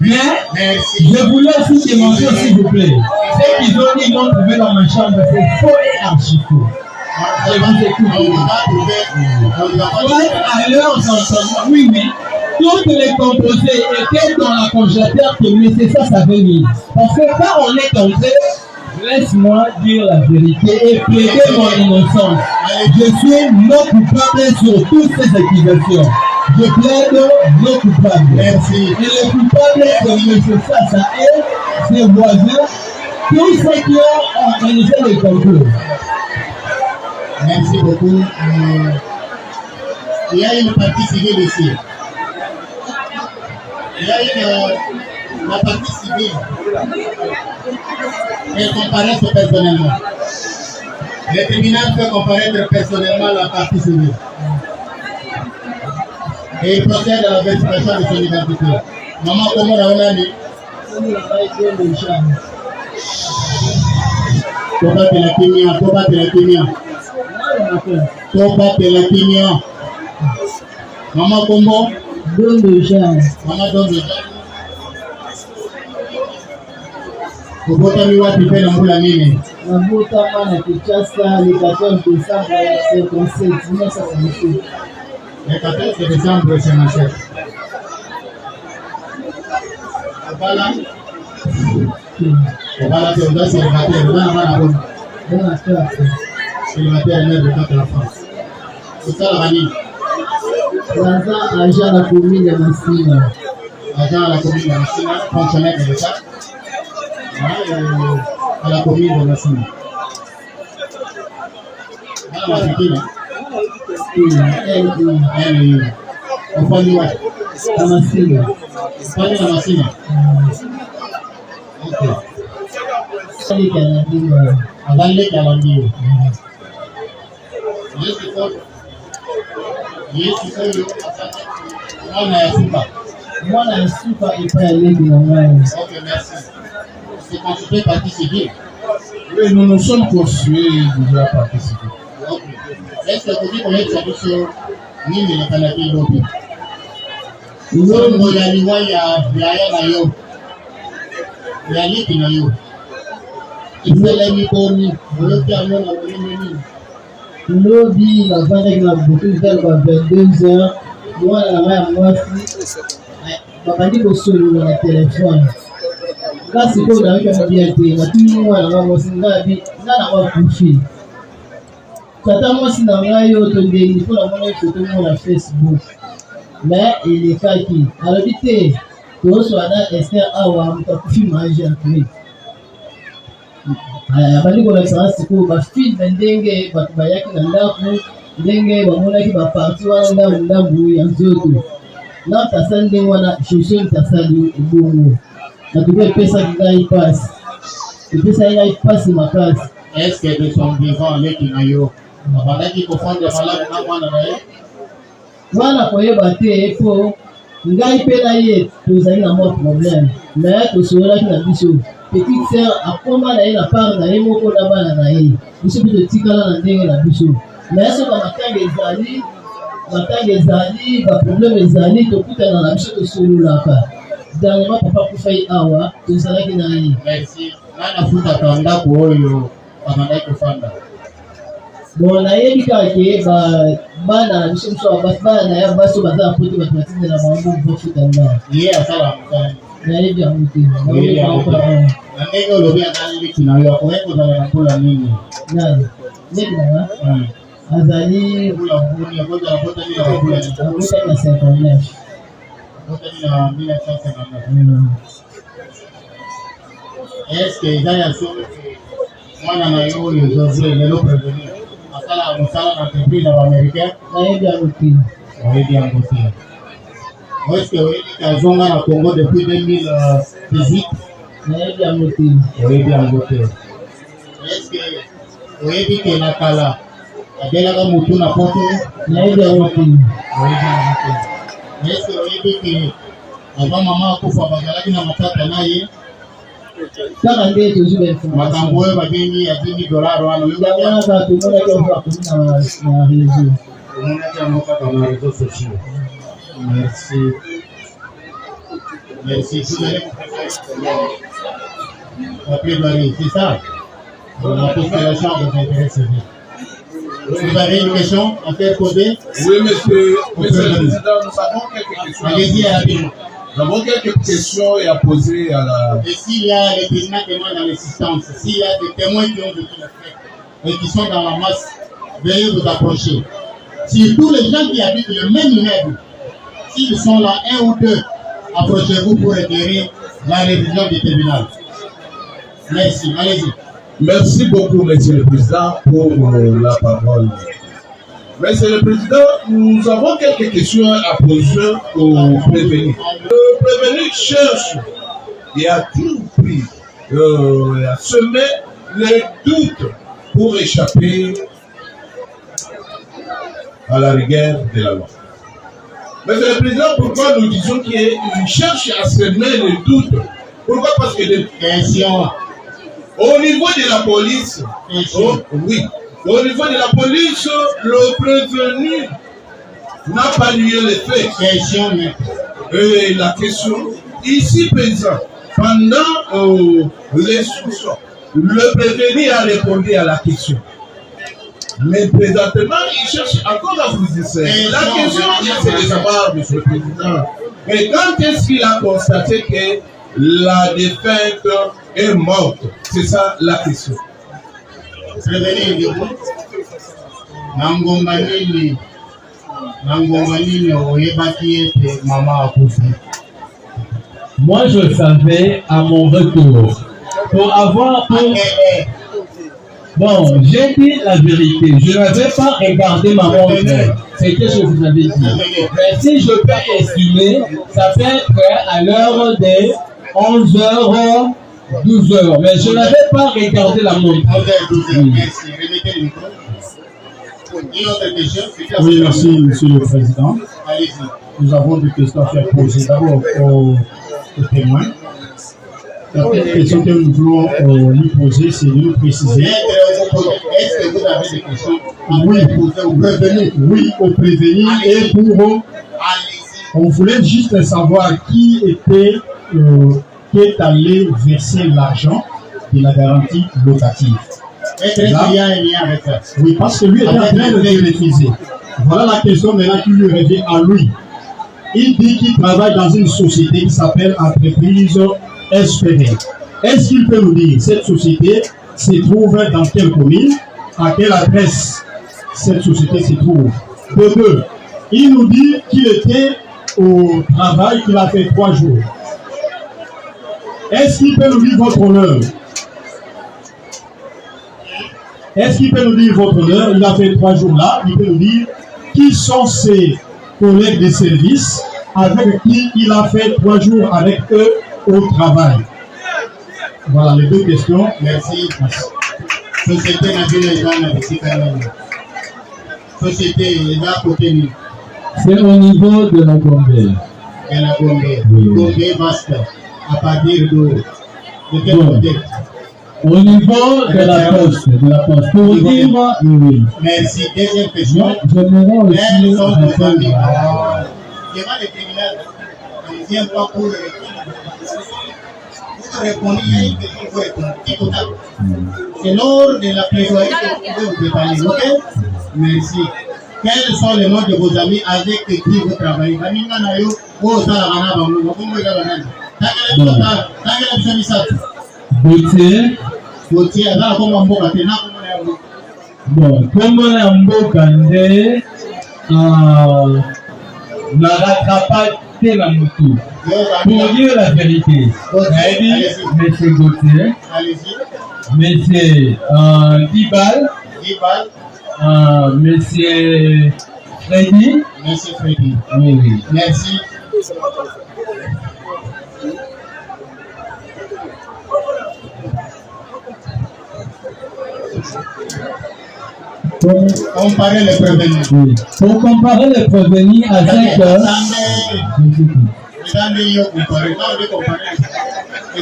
Speaker 5: Mais
Speaker 2: merci.
Speaker 5: Je voulais aussi demander, s'il vous plaît. Ce qu'ils ont dit, ils m'ont trouvé dans ma chambre, c'est faux et archi faux. Je vous écoute. À l'heure d'entendre, oui, mais toutes les composés étaient dans la congélateur qui laissait ça venir. Parce que quand on est entré, laisse-moi dire la vérité et plaider mon innocence. Je suis non coupable sur toutes ces accusations. Je plaide non coupable.
Speaker 2: Merci.
Speaker 5: Et le coupable de M. Sassa et ses voisins, tous ceux qui ont organisé le complot.
Speaker 2: Merci beaucoup. Il y a une partie civile ici. Il y a la partie civile. Elle comparaît personnellement. Le tribunal fait comparaître personnellement la partie civile. Et il procède à la vérification de son identité. Maman, comment on a dit? Toba de la Kenya, Toba de la Kenya. Toba de la Kenya. Maman, comment?
Speaker 3: Don de Jean.
Speaker 2: Maman, Don de Jean. Kubota miwa pipe na mbula nini?
Speaker 3: Nabuta mana Kinshasa le 14 décembre 57 1957.
Speaker 2: Le 14 décembre 57. Obala te oda célibataire, oda na bon.
Speaker 3: Bon acteur.
Speaker 2: Célibataire maire de toute la France. C'est ça la vanille.
Speaker 3: Naza agent la commune de Massina.
Speaker 2: Agent à la commune de Massina, fonctionnaire de l'État. À la commune de Massina. À la Massina. On parle de quoi?
Speaker 3: À Massina.
Speaker 2: On parle de Massina. Ok.
Speaker 3: C'est le Canadien.
Speaker 2: Avant les calendriers.
Speaker 3: Moi, la soupe est pas allée de la main.
Speaker 2: Ok, merci. C'est constitué partie civile.
Speaker 6: Oui, nous nous sommes constitués déjà partie civile.
Speaker 2: Ok. Est-ce que vous dites qu'on est sur Nini le Canadien lobby? Nous ya liwa ya na yo. Ya liki na yo. Ifele mi komi. Vous êtes na nini?
Speaker 3: Lobby, la vente avec la boutique vers 22h. Moi, la moi, papa dit que sur le téléphone. Là, c'est quoi la vie qui a bien été? La tout le monde a moi, c'est là, la couché. Tata, moi, c'est dans la yo, il faut la monnaie photo sur Facebook. Mais il est kaki. Alors, dites, tu reçois un Esther Awa, tu as couché manger à lui. Abali kona sasa ko ba feed ndenge ba bayaki na ndaku ndenge bamonaki ba parti wana ndambu ya nzoto na tasande wana shosho tasali ubungo na tuwe pesa ngai pass pesa ngai pass makasi.
Speaker 2: Est-ce que de son vivant les kinayo abandaki ko fonder malamu na mwana na
Speaker 3: wana koyeba te po ngai pe na ye tozali na mo problème mais tosolaki na biso petite sœur akoma na ye na part na ye moko na bana na ye biso mpe totikala na ndenge na biso mais soka matanga ezali baproblème ezali tokutana na biso tosololaka dernièrement papa kufa ye awa tozalaki na ye.
Speaker 2: Merci. Nana futaka ndako oyo abandaki kofanda.
Speaker 3: Bon nayebi kaka ke bana na biso mosusu bana na ye baso baza na poto bato batindela bango bofuta ndako
Speaker 2: ye asala mosala
Speaker 3: nayebi yango te
Speaker 2: na ndenge olobi azali leki na yo akoki kozala na mpola nini
Speaker 3: leki nanga azali
Speaker 2: mpola mbuni akozala botani na bapula
Speaker 3: abotani na 59
Speaker 2: botani na 1959. Est-ce que eza ya solo mwana na yo oyo José lelo prévenu asala mosala na entreprise ya baaméricain?
Speaker 3: nayebi yango te.
Speaker 2: Oyebi yango te. Est-ce que oyebi kazonga na Congo depuis 2018?
Speaker 3: nayebi yango te.
Speaker 2: Oyebi yango te. Est-ce que oyebi ke na kala abelaka motu na poto?
Speaker 3: nayebi yango te.
Speaker 2: Oyebi yango te. Est-ce que oyebi ke avant mama akufa bazalaki na matata na ye?
Speaker 3: kaka nde tozwi bainformation
Speaker 2: makambo oyo babengi ya $10 wana
Speaker 3: yango wana kaka tomonaki yango bakomi na réseau.
Speaker 2: omonaki yango kaka na réseaux sociaux. Merci. Merci. Vous allez la plaidoirie, c'est ça? La constellation des intérêts civiques. Vous avez une question à faire poser?
Speaker 6: Oui, monsieur le Président, nous avons quelques questions.
Speaker 2: Allez-y rapidement.
Speaker 6: Nous avons quelques questions à poser à la...
Speaker 2: Et s'il y a des témoins dans l'assistance, s'il y a des témoins qui ont vécu le fait et qui sont dans la masse, veuillez vous approcher. Si tous les gens qui habitent le même immeuble, s'ils sont là, un ou deux, approchez-vous pour éclairer la révision du tribunal. Merci, allez-y.
Speaker 6: Merci beaucoup, Monsieur le Président, pour la parole. Monsieur le Président, nous avons quelques questions à poser au prévenu. Le prévenu cherche et a tout pris à semer les doutes pour échapper à la rigueur de la loi. Monsieur le Président, pourquoi nous disons qu'il cherche à semer les doutes? Pourquoi? Parce que
Speaker 2: Question.
Speaker 6: au niveau de la police, oui, au niveau de la police, le prévenu n'a pas lié les faits.
Speaker 2: Question.
Speaker 6: Et la question, ici présent, pendant les soupçons, le prévenu a répondu à la question. Mais présentement, il cherche encore à vous dire ça. La question, c'est de savoir, Monsieur le Président, mais quand est-ce qu'il a constaté que la défunte est morte? C'est ça la question.
Speaker 2: Prévenez vous.
Speaker 5: Moi, je savais à mon retour. Bon, j'ai dit la vérité. Je n'avais pas regardé ma montre. C'est ce que je vous avais dit. Mais si je peux estimer, ça fait à l'heure des 11h, 12h. Mais je n'avais pas regardé la montre.
Speaker 2: 11h, 12h. Merci. Remettez le micro. Une autre question?
Speaker 7: Oui, merci, Monsieur le Président.
Speaker 2: Allez-y.
Speaker 7: Nous avons des questions à faire poser d'abord aux témoins. La première question que nous voulons lui poser, c'est de nous préciser.
Speaker 2: Est-ce que vous avez des questions?
Speaker 7: Oui, au prévenu. Oui, au prévenu. Et pour. On voulait juste savoir qui est allé verser l'argent de la garantie locative.
Speaker 2: Est-ce qu'il y a un lien avec ça?
Speaker 7: Oui, parce que lui est en train de réviser. Voilà la question maintenant qui lui revient à lui. Il dit qu'il travaille dans une société qui s'appelle Entreprise SPD. Est-ce qu'il peut nous dire cette société se trouve dans quelle commune, à quelle adresse cette société se trouve? De deux, il nous dit qu'il était au travail, qu'il a fait 3 jours. Est-ce qu'il peut nous dire votre honneur? Est-ce qu'il peut nous dire votre honneur? Il a fait 3 jours là. Il peut nous dire qui sont ses collègues de service avec qui il a fait 3 jours avec eux au travail. Voilà les 2 questions.
Speaker 2: Merci. Société nationale Société est à côté.
Speaker 5: C'est au niveau de la Gombe.
Speaker 2: De la Gombe. Gombe vaste. À partir de quel côté?
Speaker 5: Au niveau de la poste. Pour dire, oui.
Speaker 2: Merci. Deuxième question.
Speaker 5: J'aimerais aussi
Speaker 2: les criminels ne viennent pas pour le vous répondez, il y a une question pour répondre. C'est lors de la plaidoirie que vous pouvez vous préparer. Ok? Merci. Quels sont les noms de vos amis avec qui vous travaillez? Gauthier,
Speaker 5: bon, comme on mboka nde na rattrapage de la moto. Pour dire la vérité, monsieur Gauthier, monsieur Dibal, monsieur Freddy.
Speaker 2: Monsieur Freddy.
Speaker 5: Oui, oui.
Speaker 2: Merci. Comparer les prévenus.
Speaker 5: Oui. Pour comparer les prévenus avec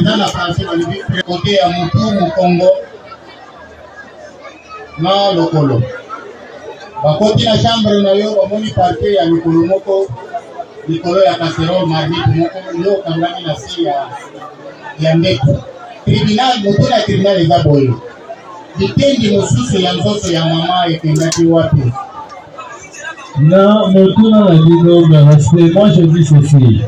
Speaker 2: dans la France, on dit côté à Moutou, au Congo, non, le Colo. Côté la chambre, on a mis parquet à Nicolo Moko, Nicolo à Casserole, Mardi, Moko, Kangani, Nassi, Yandeko. Tribunal, Moutou, la tribunal est aboyé. Ditendi mosusu ya nzoto ya mama ekendaki wapi?
Speaker 5: Non, mon tour dans la vie, parce que moi je dis ceci.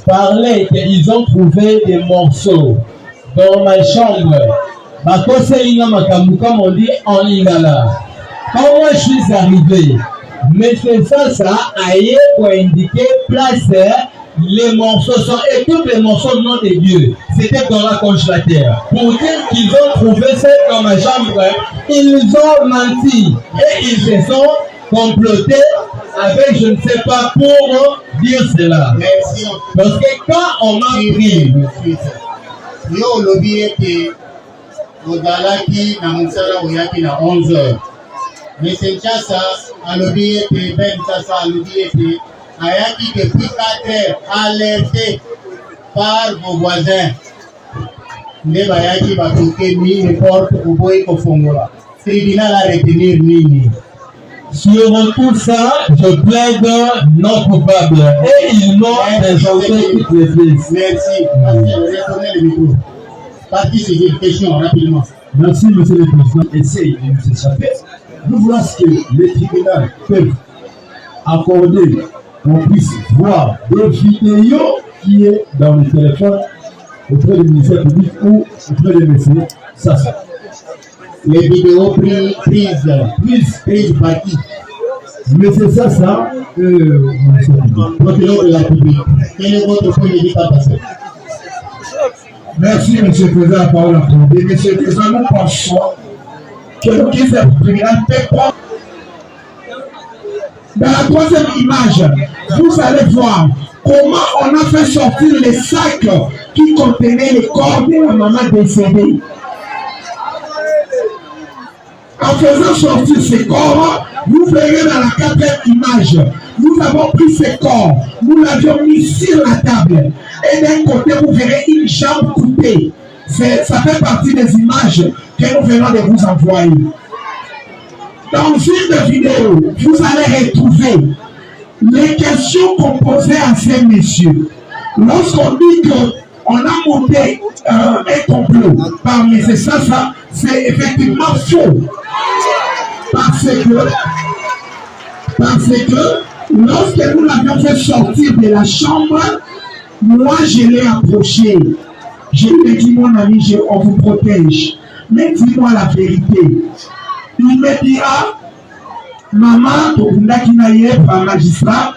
Speaker 5: Parler qu'ils ont trouvé des morceaux dans ma chambre. Comme on dit en lingala. Quand moi je suis arrivé, mais c'est ça a indiqué place. Les morceaux sont, et tous les morceaux du nom de Dieu, c'était dans la congélateur. Pour dire qu'ils ont trouvé ça dans ma chambre, ils ont menti et ils se sont complotés avec je ne sais pas pour dire cela.
Speaker 2: Merci.
Speaker 5: Parce que quand on m'a pris,
Speaker 2: yo lobby était odalaki na mosala oyaki na 11h. Mais c'est ça, à lobby était Ben Sasa, à lobby était ayaki depuis 4 heures, alerté par vos voisins. Ne bayaki batoke mi les portes au boy kofongola. Tribunal à retenir nini.
Speaker 5: Sur tout ça, je plaide non coupable. Et ils m'ont présenté toutes les pistes.
Speaker 2: Merci. Retournez le micro. Partie civile, question rapidement.
Speaker 7: Merci, monsieur le président. Essaye de nous échapper. Nous voulons que les tribunaux peuvent accorder qu'on puisse voir des vidéos qui est dans le téléphone auprès du ministère public ou auprès des messieurs. Ça.
Speaker 2: Les vidéos prises par qui?
Speaker 7: Mais c'est ça,
Speaker 2: procureur de la République. Quel est votre point de vue par passé?
Speaker 4: Merci, monsieur le président, la parole accordée. Monsieur le président, nous pensons que le tribunal peut prendre. Dans la troisième image, vous allez voir comment on a fait sortir les sacs qui contenaient le corps de la maman décédée. En faisant sortir ces corps, vous verrez dans la quatrième image, nous avons pris ces corps, nous l'avions mis sur la table. Et d'un côté, vous verrez une jambe coupée. Ça fait partie des images que nous venons de vous envoyer. Dans une vidéo, vous allez retrouver les questions qu'on posait à ces messieurs. Lorsqu'on dit qu'on a monté un complot par M. Sasa, c'est effectivement faux. Parce que lorsque nous l'avions fait sortir de la chambre, moi je l'ai approché. Je lui ai dit, mon ami, on vous protège. Mais dis-moi la vérité. Il me dira, maman, tokunda kinaye par magistrat,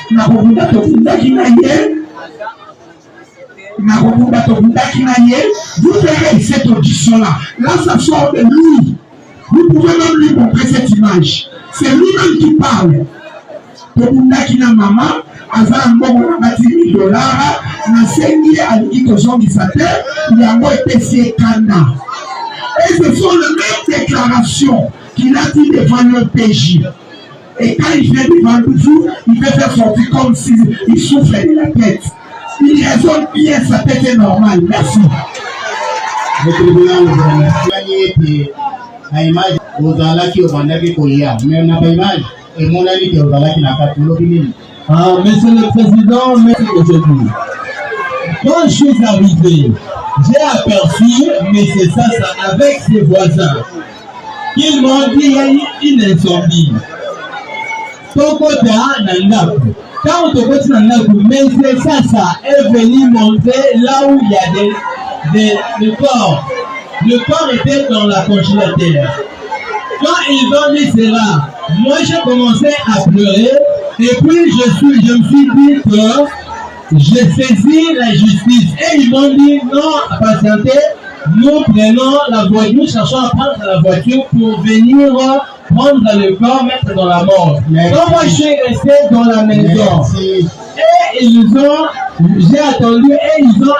Speaker 4: nakokunda tokunda kinaye, vous verrez cette audition-là. Là, ça sort de lui. Vous pouvez même lui montrer cette image. C'est lui-même qui parle. Tokunda kina maman, avant mbongo na $10 000, na sengi aliki kozongisa te, yango epesi ekanda. Et ce sont les mêmes déclarations qu'il a dit devant le PJ. Et quand il vient devant vous, il peut faire sortir comme s'il souffle de la tête. Il raisonne bien, sa tête est normale. Merci.
Speaker 2: Le tribunal a image ozalaki obandaki kolia mais na ba image et mon ami de ozalaki na katulobini.
Speaker 5: Ah, monsieur le président, merci aujourd'hui. Quand je suis arrivé, j'ai aperçu M. Sasa avec ses voisins. Ils m'ont dit qu'il y a eu une incendie. Quand on côté M. Sasa est venu monter là où il y a des corps. Le corps était dans la congélateur. Quand ils ont dit cela, moi j'ai commencé à pleurer et puis je me suis dit que j'ai saisi la justice et ils m'ont dit non, patientez, nous prenons la voiture, nous cherchons à prendre la voiture pour venir prendre le corps, mettre dans la mort. Donc moi je suis resté dans la maison. Merci. Et j'ai attendu et ils ont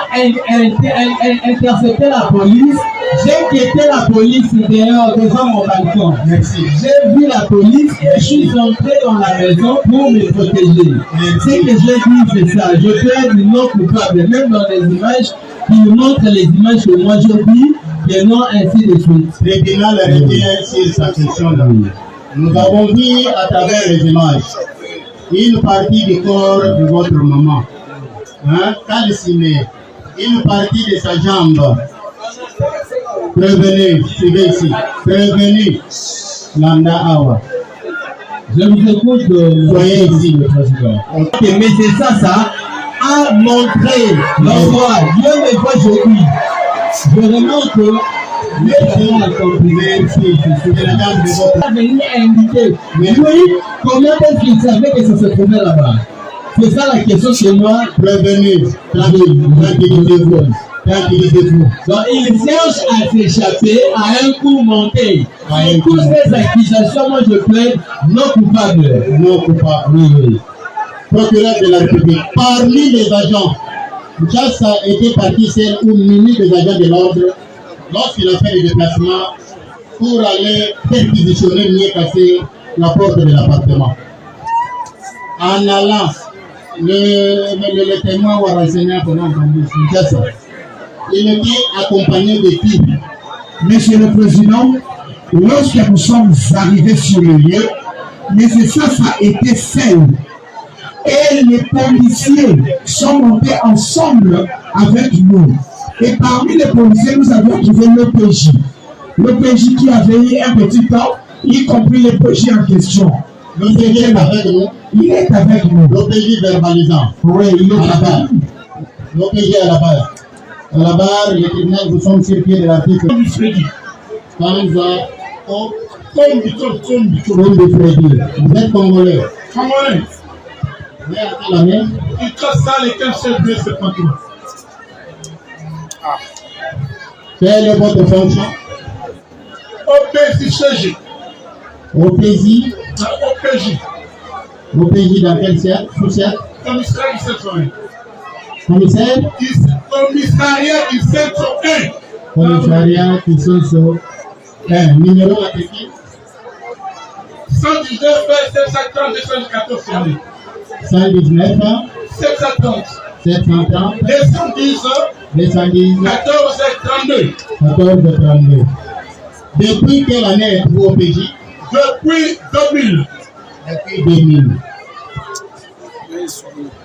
Speaker 5: intercepté la police. J'ai quitté la police devant mon balcon. Merci. J'ai vu la police et je suis entré dans la maison pour me protéger. Ce que j'ai dit, c'est ça. Je plaide non coupable, même dans les images qui montrent les images que moi je dis, et non ainsi de suite.
Speaker 2: Le tribunal revient sur sa question là. Nous avons vu à travers les images une partie du corps de votre maman, calcinée, une partie de sa jambe. Prévenez, suivez ici. Prévenez. Landa Awa.
Speaker 5: Je vous écoute,
Speaker 2: Soyez ici, le président.
Speaker 5: mais c'est ça a montré l'endroit. Dieu me voit, je dis. Je remarque que les gens accomplis, venir inviter. Oui, comment est-ce qu'il savait que ça se trouvait là-bas? C'est ça la question chez moi.
Speaker 2: Prévenez, tranquillisez-vous.
Speaker 5: Donc il cherche à s'échapper à un coup monté. Toutes ces accusations, moi je plaide non coupable.
Speaker 2: Non coupable.
Speaker 5: Oui.
Speaker 2: Procureur de la République, parmi les agents, Jassa était parti seul ou muni des agents de l'ordre lorsqu'il a fait le déplacement pour aller perquisitionner, mieux casser la porte de l'appartement. En allant, le témoin ou renseigné pendant Jassa, il était accompagné de qui?
Speaker 4: Monsieur le Président, lorsque nous sommes arrivés sur le lieu, mais ça a été seul. Et les policiers sont montés ensemble avec nous. Et parmi les policiers, nous avons trouvé l'OPJ. L'OPJ qui avait eu un petit temps, y compris l'OPJ en question.
Speaker 2: L'OPJ est avec nous.
Speaker 4: Il est avec nous.
Speaker 2: L'OPJ verbalisant.
Speaker 4: Oui, il est
Speaker 2: à la barre. L'OPJ à la barre. À la barre, les tribunaux vous sont sur pied de l'article.
Speaker 6: Comme du Freddy.
Speaker 2: Comme du
Speaker 6: Freddy.
Speaker 2: Freddy. Vous êtes congolais.
Speaker 6: Congolais.
Speaker 2: Vous êtes à la main.
Speaker 6: Il casse ça, lesquels chefs de ce pantalon.
Speaker 2: Quelle est votre fonction?
Speaker 6: OPJ.
Speaker 2: OPJ.
Speaker 6: OPJ.
Speaker 2: OPJ dans quel cercle? Sous-cercle?
Speaker 6: Commissariat du 701.
Speaker 2: Commissaire?
Speaker 6: Commissariat du 701.
Speaker 2: Commissariat du 701. Numéro matricule?
Speaker 6: 119 730 214.
Speaker 2: 119
Speaker 6: 730.
Speaker 2: 730
Speaker 6: 210
Speaker 2: 210
Speaker 6: 1432.
Speaker 2: 1432. Depuis quelle année êtes-vous au PJ?
Speaker 6: Depuis 2000.
Speaker 2: Depuis 2000.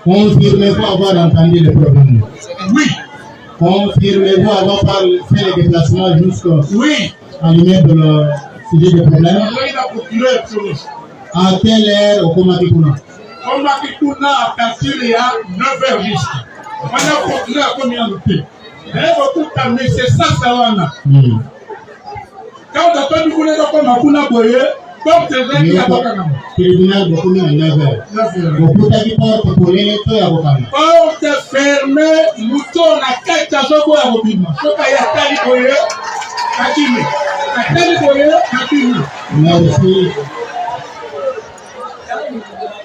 Speaker 2: Confirmez-vous avoir entendu le problème?
Speaker 6: Oui.
Speaker 2: Confirmez-vous avoir fait le déplacement jusqu'au
Speaker 6: oui.
Speaker 2: à l'immeuble de le sujet de problème? À quelle heure au Komakikuna?
Speaker 6: Komakikuna à partir de 9h juste. On a continué à combien de temps? Mais c'est ça, ça va. Quand on a dit qu'on est comme Akuna Boye, comme tes gens qui ont
Speaker 2: tribunal beaucoup à 9h. Beaucoup de portes pour les lettres à Bokana.
Speaker 6: Porte fermée, mouton à 4 jours à Bobima. Je vais y aller Boye, Kakime. Kakime Boye, Kakime.
Speaker 2: Merci.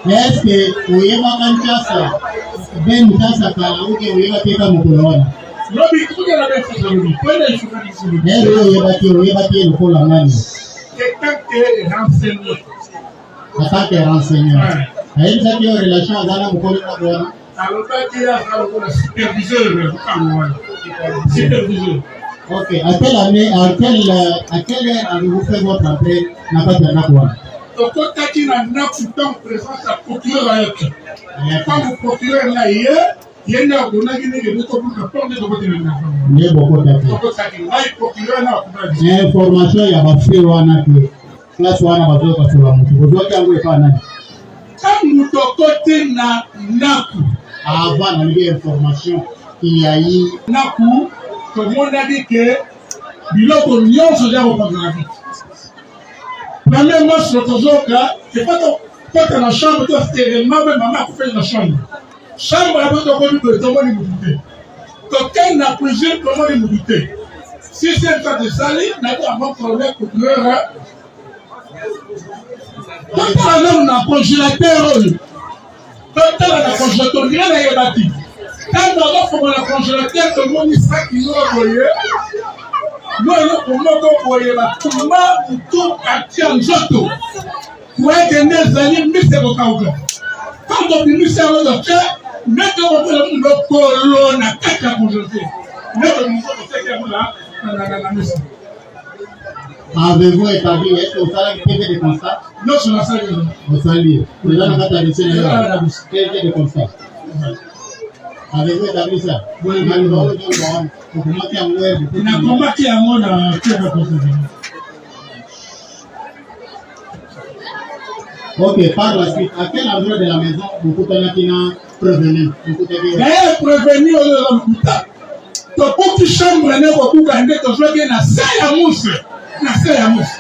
Speaker 2: Est-ce que vous avez un Kinshasa? Ben Kinshasa, ou que vous avez un Mokoloana?
Speaker 6: Non, mais tout est la même chose. Prenez
Speaker 2: le
Speaker 6: quelqu'un qui est renseigné.
Speaker 2: Quelqu'un qui est renseigné. Il y a une relation avec la Mokoloana.
Speaker 6: Alors, il y a un superviseur. Superviseur.
Speaker 2: Ok. À quelle année, à quelle heure avez-vous fait votre entrée dans la Nakwa?
Speaker 6: Au côté qui n'a pas pourtant présence à procureur à l'autre. Quand vous procureur là hier, il y a une heure qu'on a gagné de notre porte de votre nation.
Speaker 2: Il y a beaucoup d'actions. Information, il y a un fait ou un acte. Là, soit on a besoin de faire la moto. Vous avez envoyé pas un acte.
Speaker 6: Quand nous côté na Naku.
Speaker 2: Avant d'enlever l'information, il y a eu
Speaker 6: Naku, tout le monde a dit que Biloko Nyon se gère au pas de la vie. Premièrement, sur le cas, c'est pas quand dans la chambre, tu as stérélement, même maman a fait dans la chambre. Chambre, la bonne de tout le monde est mouillé. Quelqu'un n'a plusieurs, tout le monde est mouillé. Si c'est un cas de salir, n'a pas un problème pour pleurer. Quand on a un congélateur, quand on a un congélateur, rien n'est bâti. Quand on a un congélateur, tout le monde est 5 kilos à voyer. Nous, on a voyé tout le monde tout à Tianjoto. Pour être des années, mais c'est au Kaouka. Quand on finit ça, on a fait, mais quand on fait le colon à 4 à congélateur. Mais on a fait la mission.
Speaker 2: Avez-vous établi, est-ce que vous avez fait des constats?
Speaker 6: Non, je n'ai pas fait.
Speaker 2: Vous savez, vous avez fait des constats. Avez-vous établi ça?
Speaker 3: Oui.
Speaker 2: On
Speaker 3: a combattu à mon
Speaker 2: Ok, par la suite, à quel endroit de la maison vous avez prévenu?
Speaker 3: D'ailleurs, prévenu au Lombuta. Donc, tu chambres, tu as beaucoup gagné, tu as bien la salle à mousse. La salle à mousse.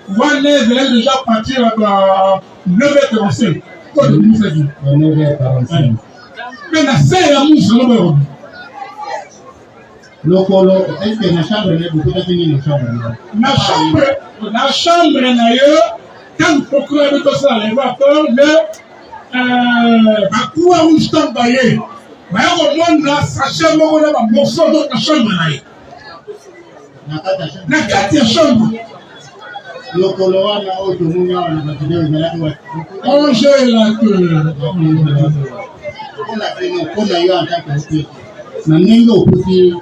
Speaker 3: Moi, je vais déjà partir à 9h45. Quoi de nous a dit?
Speaker 2: 9h45.
Speaker 3: Mais la salle à mousse, non,
Speaker 2: est-ce que la chambre est beaucoup de chambre?
Speaker 3: La chambre est quand le procureur de tout ça, les vapeurs, le quoi où je t'en baillé. Mais au monde là, sa chambre, on a un morceau de la chambre. La quatrième chambre.
Speaker 2: Le colorant là, au Tomouna,
Speaker 3: on gère la queue.
Speaker 2: On a eu en tant que maintenant, au petit.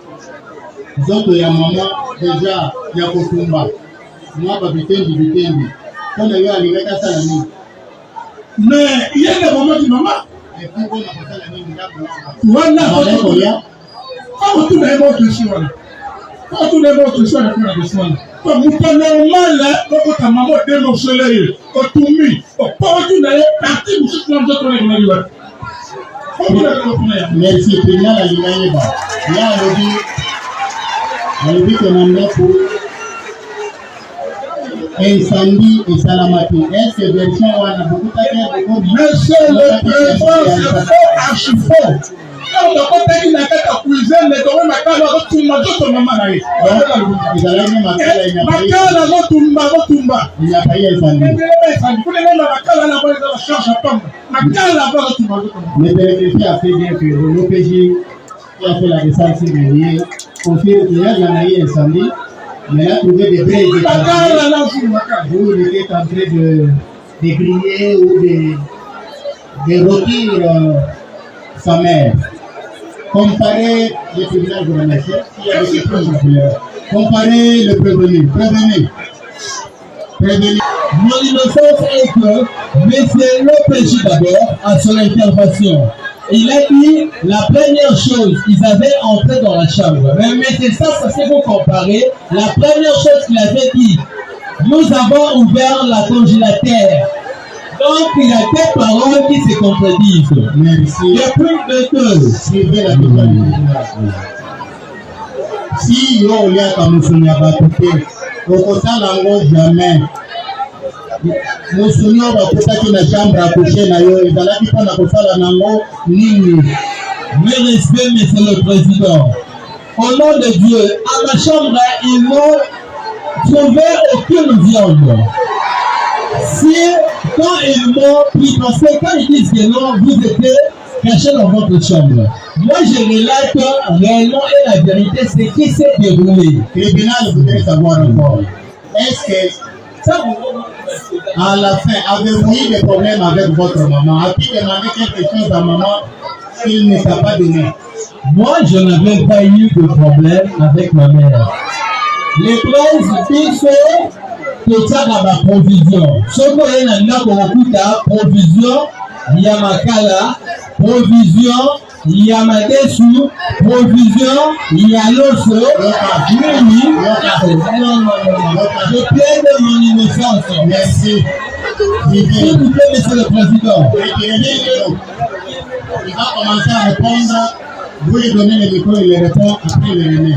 Speaker 2: Donc, il y a maman, déjà, il y a Kotumba. Moi, je suis Bitendi. Quand il y a arrivé à Salami.
Speaker 3: Mais il y a des moments de maman.
Speaker 2: Et puis, on a fait Salami,
Speaker 3: voilà, quand tout le monde est sur là. Quand tout le monde est sur la personne. Comme vous parlez normal, quand ta maman est dans le soleil, au Toumi, au port du Naïe, parti, vous êtes dans le soleil.
Speaker 2: Merci, Président Alinaïba. Là, on dit que l'on a pour incendie et salamati. Est-ce que version on a beaucoup de
Speaker 3: Monsieur le Président, c'est faux, archi faux. Quand on a contacté la carte à cuisine, les dorés makala rotumba, d'autres maman naïe. Makala rotumba.
Speaker 2: Il n'y a pas eu incendie.
Speaker 3: Vous les mêmes makala la voie de la charge à pomme. Makala rotumba.
Speaker 2: Le vérifié a fait bien que l'OPJ qui a fait la descente sur le lieu confirme qu'il y a eu incendie, mais il a trouvé des vrais où il était en train de griller ou de rôtir sa mère. Comparez le tribunal, je vous remercie. Il y a des choses comparez le prévenu.
Speaker 5: Mon innocence est que M. l'OPJ d'abord, à son intervention, il a dit la première chose, ils avaient entré dans la chambre. Mais c'est ça c'est pour comparer. La première chose qu'il avait dit, nous avons ouvert la congélateur. Donc il y a des paroles qui se contredisent.
Speaker 2: Merci.
Speaker 5: Depuis que
Speaker 2: suivez la totalité. Si on y a comme nous a battu, au côté de jamais. Nous sommes dans la chambre à coucher, ils allaient pas dans la nango nini.
Speaker 5: Mais respect, monsieur le Président. Au nom de Dieu, à ma chambre, ils n'ont trouvé aucune viande. Si, quand ils m'ont pris, parce que quand ils disent que non, vous étiez caché dans votre chambre. Moi, je relate réellement et la vérité, c'est qui s'est déroulé.
Speaker 2: Le tribunal voudrait savoir encore. Est-ce que à la fin, avez-vous eu des problèmes avec votre maman? A-t-il demandé quelque chose à maman qu'il ne t'a pas donné?
Speaker 5: Moi, je n'avais pas eu de problème avec ma mère. Les princes disent que ça a ma provision. Ce qu'on a dans provision, il y a ma kala, provision, il y a ma dessous, provision, il y a l'osso, je plaide mon innocence.
Speaker 2: Merci.
Speaker 5: S'il vous plaît, monsieur le Président.
Speaker 2: Il va commencer à répondre. Vous lui donnez le micro, il répond, après il le remet.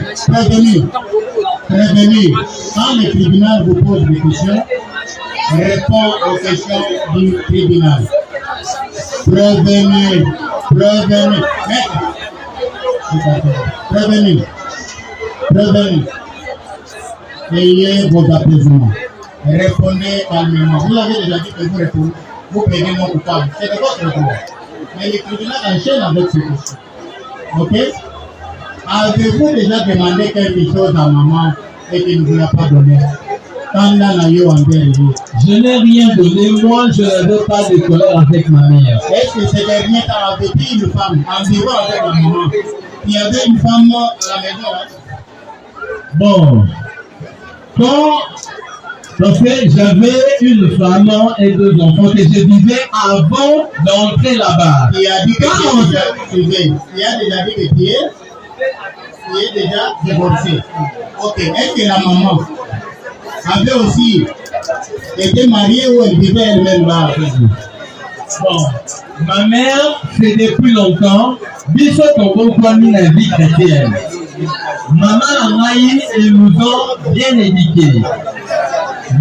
Speaker 2: Prévenir. Quand le tribunal vous pose des questions, répond aux questions du tribunal. Prévenir. Ayez vos apaisements. Répondez calmement. Vous l'avez déjà dit que vous répondez. Vous plaidez non coupable. C'est de votre droit. Mais le tribunal enchaîne avec ces questions. Ok? Avez-vous déjà demandé quelque chose à maman et qu'il ne vous l'a pas donné?
Speaker 5: Je n'ai rien donné, moi je n'avais pas de colère avec ma mère.
Speaker 2: Est-ce que ces derniers temps avait une femme environ avec la maman? Il y avait une femme à la maison.
Speaker 5: Bon, quand Parce que j'avais une femme et 2 enfants que je vivais avant d'entrer là-bas.
Speaker 2: Il a dit que il a déjà dit que tu es déjà divorcé. Ok, est-ce que la maman avait aussi été mariée ou elle vivait elle-même là?
Speaker 5: Bon, ma mère, c'est depuis longtemps, biso comprend la vie chrétienne. Maman Amaï, ils nous ont bien éduqués.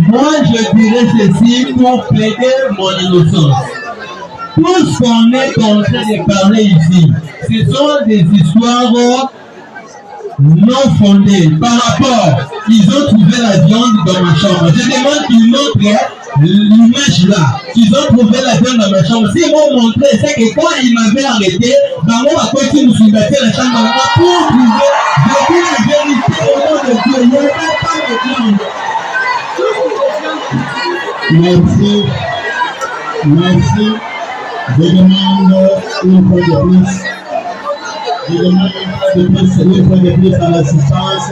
Speaker 5: Moi, je dirais ceci pour plaider mon innocence. Tout ce qu'on est en train de parler ici, ce sont des histoires non fondées par rapport. Ils ont trouvé la viande dans ma chambre. Je demande qu'ils montrent l'image là. Ils ont trouvé la viande dans ma chambre. S'ils m'ont montré, c'est que quand ils m'avaient arrêté, maman a continué de me battre la chambre pour trouver la vérité au nom de Dieu. Il n'y a pas de viande.
Speaker 2: Merci. Merci. Je demande une fois de plus. Je demande une fois de plus à l'assistance.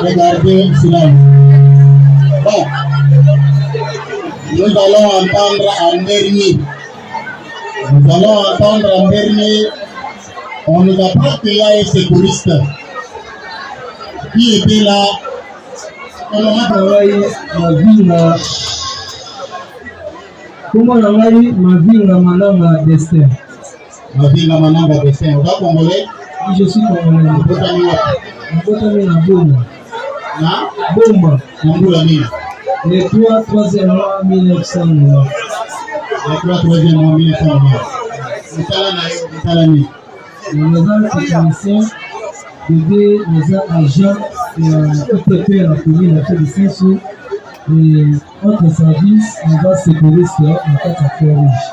Speaker 2: Regardez cela. Bon. Nous allons entendre en dernier. Nous allons entendre en dernier. On nous apprend qu'il y a un sécuriste qui était là.
Speaker 3: Comment on a eu ma vie dans ma destin?
Speaker 2: Ma vie dans ma destin. Vous êtes congolais?
Speaker 3: Oui, je suis congolais.
Speaker 2: Vous êtes
Speaker 3: na Boma.
Speaker 2: Na
Speaker 3: Boma.
Speaker 2: Le
Speaker 3: 3e mois 1909.
Speaker 2: Le 3e mois 1909. Vous êtes
Speaker 3: nous technicien, nous agents IPP à la commune de Saint-Sou. Et notre service, nous avons sécuriste en fait à Croix-Rouge.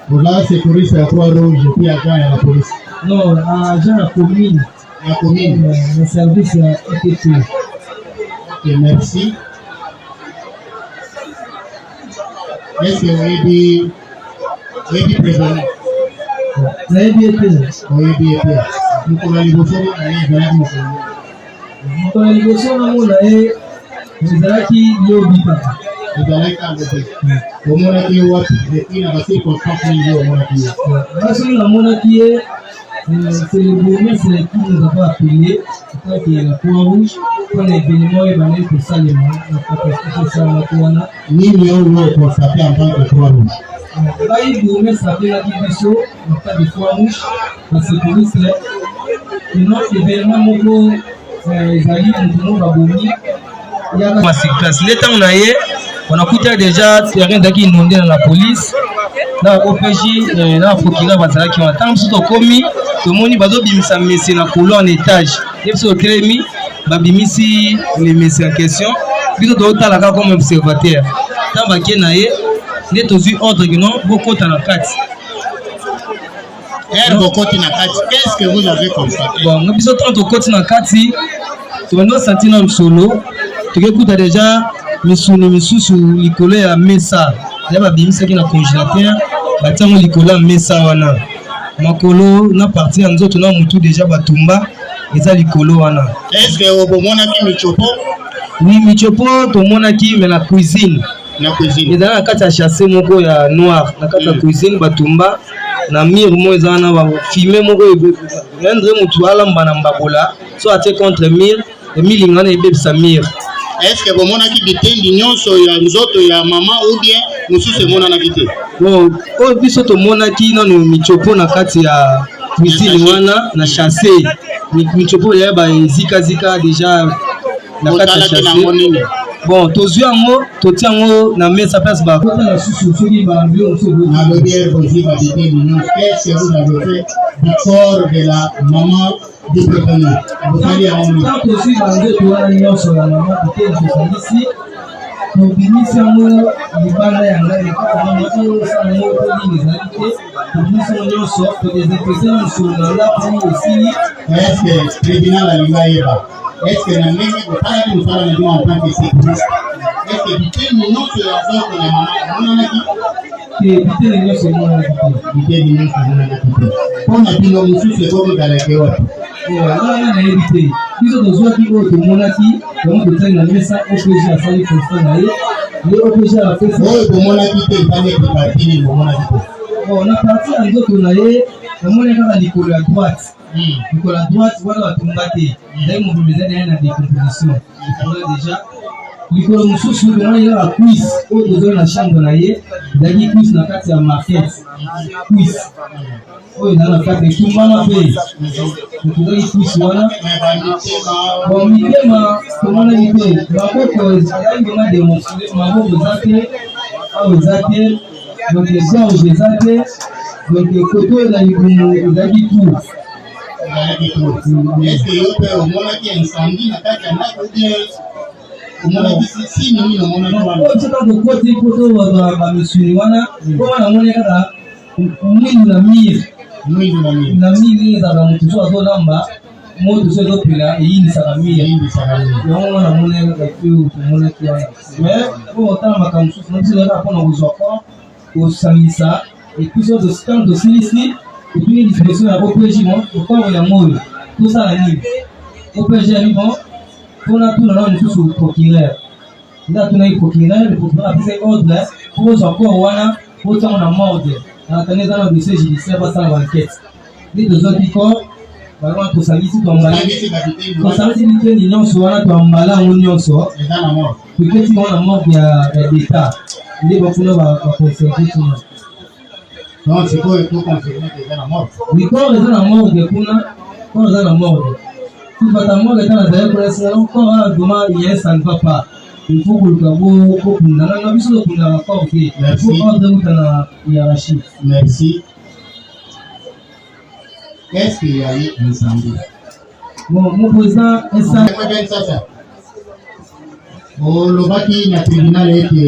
Speaker 2: Vous avez sécuriste à Croix-Rouge et puis agent à la police?
Speaker 3: Non, agent à la commune.
Speaker 2: La commune?
Speaker 3: Le service à IPP.
Speaker 2: Ok, merci. Est-ce que vous avez dit prévenir?
Speaker 3: Vous avez dit été.
Speaker 2: Vous avez dit été. Nous pouvons aller bosser avec les gens.
Speaker 3: Nous pouvons aller bosser avec ezalaki lobi kaka
Speaker 2: ezalaki kaka omonaki ye wapi depuis na bacirconstance nini omonaki ye
Speaker 3: soki namonaki ye c'est le bourgmestre qui nous avait appelé ataki la Croix-Rouge mpona événement oyo ebandaki kosalema na catastrophe esalamaki wana
Speaker 2: nini oyo okonstate en tant que Croix-Rouge?
Speaker 3: ngai bourgmestre apelaki biso na kati de Croix-Rouge basécuriste ino événement moko ezali moto moko babomi
Speaker 8: masterclass. Les temps on a coûté déjà terrain qui inondé dans la police, dans la OPJ, dans la Fokina, qui ont tant de commis, tout le monde a bimisa messi na couloir en étage. Et puis au crémi, babimisi les messi en question, puis tout autant là comme observateur. Tant baké naé, n'est aussi ordre que non, beaucoup dans la carte.
Speaker 2: Qu'est-ce que vous avez constaté?
Speaker 8: Bon, nous avons 30 côtés dans la carte, tu vas nous sentir dans le solo. Tu écoutes déjà misusu likolo ya mesa ya babimisaki na congélateur batiango likolo ya mesa wana makolo na parti ya nzoto na mutu déjà batumba eza likolo wana.
Speaker 2: Est-ce que obomonaki michopo?
Speaker 8: Oui, michopo tomonaki mais na cuisine ezala na kati ya chasse moko ya noir na kati ya cuisine batumba na mire mo eza wana bafime moko endre mutu alamba na mbabola so atie contre mire emilingana ebebisa mire.
Speaker 2: Est-ce que vous avez dit que nzoto ya maman ou bien mosusu emonanaki te?
Speaker 8: Bon, oyo biso tomonaki nano michopo na kati ya cuisine wana na chasse. Michopo ya ba zika déjà na kati ya chasse. Bon, tozwi yango totia yango na mesa place ba
Speaker 3: kota na susu soki ba ambion so
Speaker 2: na lobier aussi ba dété d'union. Qu'est-ce que vous avez fait du corps de la maman du prévenu? Vous allez en
Speaker 3: tant que si ba nzoto wana nyonso ya mama peut tozalisi tobimisi yango libanda ya ngai kaka mama oyo osala moko nini ezali te tobimisi yango nyonso todesinfecte mosolo na ndako osili.
Speaker 2: Est-ce que tribunal alinga yeba? Est-ce que na ndenge botalaki mosala na bino en tant que sécuriste? Est-ce que biteni nyonso ya nzoto na mama emonanaki?
Speaker 3: Biteni nyonso emonanaki te.
Speaker 2: Biteni nyonso emonanaki te. Mpo na bino mosusu ekozalaki wapi?
Speaker 8: Voilà, on a évité. Ils ont besoin qu'ils vont te monaki, comment te traîner la messa, OPG à Sali Constant, les OPG à la fête.
Speaker 2: Oui, pour monaki, il fallait que partir, pour monaki.
Speaker 8: Bon, on a parti en d'autres, on a eu, on a l'école à droite. L'école à droite, voilà, on a tombé. D'ailleurs, on vous faisait derrière la décomposition. On a déjà. L'école Moussou, on a eu la quiz. Au-delà de la chambre, on a eu, d'ailleurs, quiz, on a fait la marquette. Quiz. Oui, dans la carte de tout le monde fait. Donc, il faut que voilà. Bon, il y a comment on a dit que ma boîte, il y a une démonstration. Ma boîte, vous avez donc les gens, vous avez donc les côtés, là, vous avez tout.
Speaker 2: Est-ce que vous pouvez au moins qu'il y ait incendie dans la carte ou bien au moins si nous, on a
Speaker 8: pas de côté, côté, monsieur, voilà. Comment on a là? Nous, la mire. Na mire za mtu so azolamba moto so ezopela eyini saka mire yango wana monela kafiu tomonaki wana mais po otala makambo mosusu nabiselaka mpona kozwa kwa kosangisa epuis so tant tosilisi etuni disposition ya opg mo otango yango oyo tosala nini opg yabi bon mpona tuna na mosusu procureur nde atunaki procureur apesa ordre po kozwa kor wana otango na morde dans le dossier judiciaire, va faire l'enquête. Les deux autres corps, par exemple, pour savoir si tu as pour savoir si tu as une union soit tu as un malin ou une union soit, peut-être qu'ils ont la mort de l'État. Il est beaucoup de conserver tout le monde.
Speaker 2: Non, c'est quoi le tout confirmé déjà la mort?
Speaker 8: Oui, quand on est dans la mort de Kuna, quand on est dans la mort, tout va ta mort est dans la dernière connaissance, quand on a demandé, il ça ne va pas. Il faut que le cabo, faut que nous n'ayons pas il faut ordre dans la hiérarchie.
Speaker 2: Merci. Qu'est-ce qu'il y a eu incendie?
Speaker 8: Bon, mon président, incendie.
Speaker 2: Au Lobaki, le tribunal est que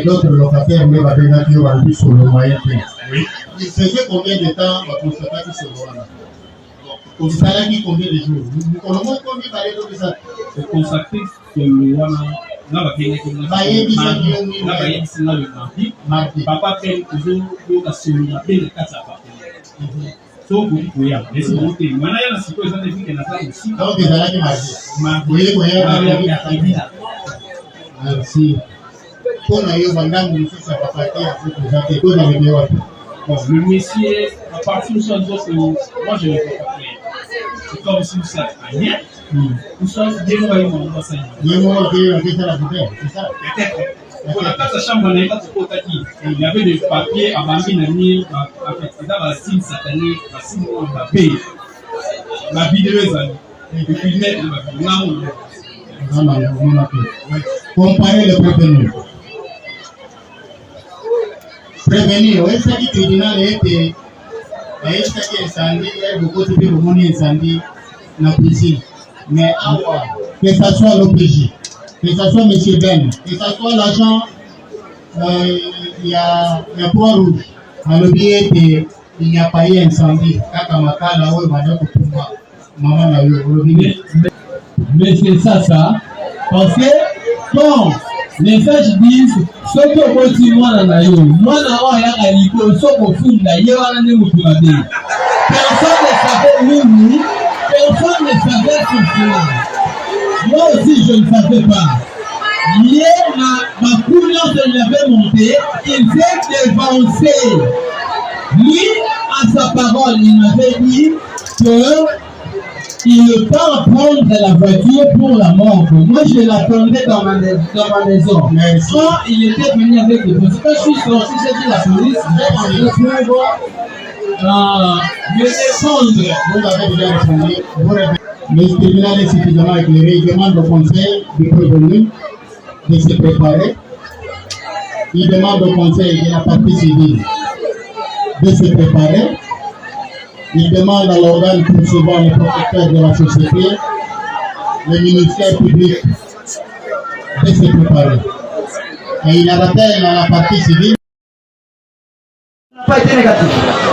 Speaker 2: d'autres locataires, mais va déjà qui ont vu sur le moyen prix. Il faisait combien de temps va constater ce moment-là? Au salaire combien de jours? Nous connaissons combien de ça?
Speaker 9: C'est consacré que le Wana n'a pas gagné comme le papa fait toujours l'occasion de la case à partir. So, vous pouvez laisser monter. Maintenant, il y a la situation de vie qui est là aussi.
Speaker 2: Donc, il y a la vie. Merci. Pour nous, madame, nous sommes à partir de présenter tout dans le bureau.
Speaker 9: Bon, le messier, à partir de ça, moi, je ne peux pas faire. C'est comme si ça rien. Nous sommes des mois et mois.
Speaker 2: Des mois et mois, c'est ça.
Speaker 9: Peut-être. Pour la case à chambre, il y avait des papiers à Bambi, à fait, dans la signe satanée, la signe de paix. La vidéo est allée. Et puis, mettre
Speaker 2: comparer le prévenu. Prévenir, oui, c'est que le tribunal était. Est-ce qu'il incendie, il y a beaucoup de incendie dans la piscine. Mais que ce soit l'OPJ, que ce soit M. Ben, que ce soit l'agent, il y a point rouge. Dans le biais qu'il n'y a pas eu incendie. Kakamaka, là-haut, madame, maman, là-haut.
Speaker 5: Mais c'est ça. Parce que, quand les sages disent, ce que continue moi, moi, il y a un icône, ce qu'on fout, il y a un icône. Personne ne savait nous, personne ne savait ce que moi aussi, je ne savais pas. Hier, ma couleur se l'avait montée, il s'est dévancé. Lui, à sa parole, il m'avait dit qu'il ne peut pas prendre la voiture pour la mort. Moi, je l'attendais dans ma maison. Mais quand il était venu avec le police, quand je suis sorti, j'ai dit la police, je vais me défendre.
Speaker 2: Vous avez déjà répondu. Le tribunal est suffisamment éclairé. Il demande au conseil du prévenu de se préparer. Il demande au conseil de la partie civile de se préparer. Il demande à l'organe poursuivant les protecteurs de la société, le ministère public, de se préparer. Et il rappelle à la partie civile.
Speaker 3: Pas été négatif.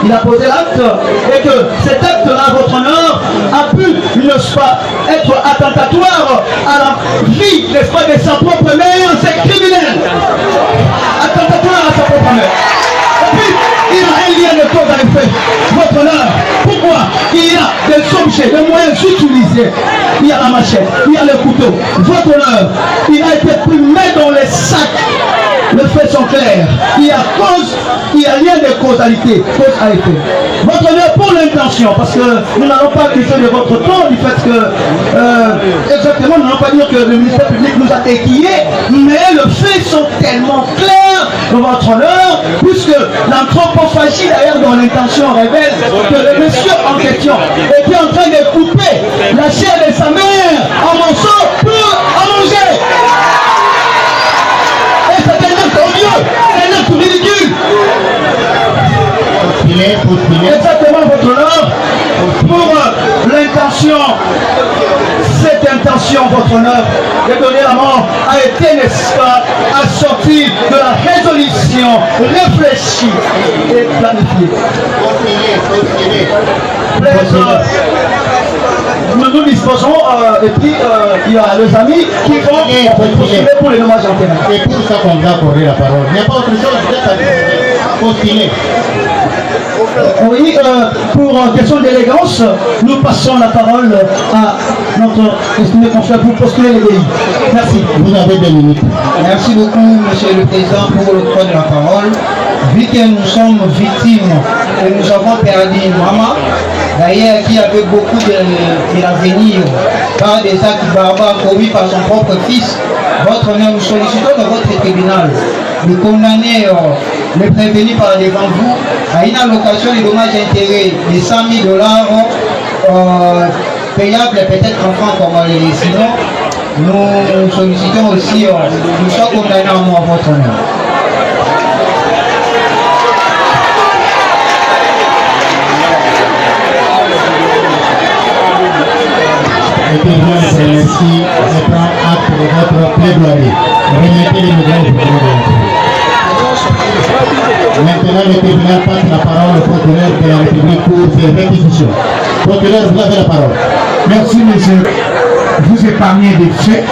Speaker 3: Il a posé l'acte et que cet acte-là, à votre honneur, a pu, n'est-ce pas, être attentatoire à la vie, n'est-ce pas, de sa propre mère, c'est criminel. Attentatoire à sa propre mère. Et puis, il y a un lien de cause à effet. Votre honneur, pourquoi il y a objets, les moyens utilisés. Il y a la machette, il y a le couteau. Votre honneur, il a été primé dans les sacs. Les faits sont clairs. Il y a cause, il y a lien de causalité, cause à effet. Votre honneur, pour l'intention, parce que nous n'allons pas abuser de votre temps du fait que, exactement, nous n'allons pas dire que le ministère public nous a équillés, mais les faits sont tellement clairs dans votre honneur, puisque l'anthropophagie d'ailleurs dans l'intention révèle que le monsieur en question était en train de couper la chair de sa mère en morceaux pour en manger. C'est un acte ridicule. Exactement, votre honneur. Pour l'intention, cette intention, votre honneur, de donner la mort a été, n'est-ce pas, assortie de la résolution réfléchie et planifiée. Nous disposons, et puis il y a les amis qui vont postuler pour les nommages en terrain.
Speaker 2: C'est pour ça qu'on va accorder la parole. Il n'y a pas autre chose, vous êtes postuler.
Speaker 3: Oui, pour question d'élégance, nous passons la parole à notre estimé confrère pour postuler les délits. Merci.
Speaker 2: Vous avez 2 minutes.
Speaker 10: Merci beaucoup, Monsieur le Président, pour le droit de la parole. Vu que nous sommes victimes et nous avons perdu une maman, d'ailleurs qui avait beaucoup de l'avenir par des actes barbares commis par son propre fils, votre honneur, nous sollicitons dans votre tribunal de condamner le prévenu par devant vous à une allocation de dommages et intérêts de 100 000 $ payables peut-être en francs congolais. Sinon, nous sollicitons aussi nous soient condamnés à mort, votre honneur.
Speaker 2: Le président de remercie et prend acte de votre plaidoirie. Remettez les médailles du tribunal. Maintenant, le tribunal passe la parole au procureur de la République pour ses réquisitions. Procureur, vous avez la parole.
Speaker 4: Merci, monsieur. Vous épargnez des faits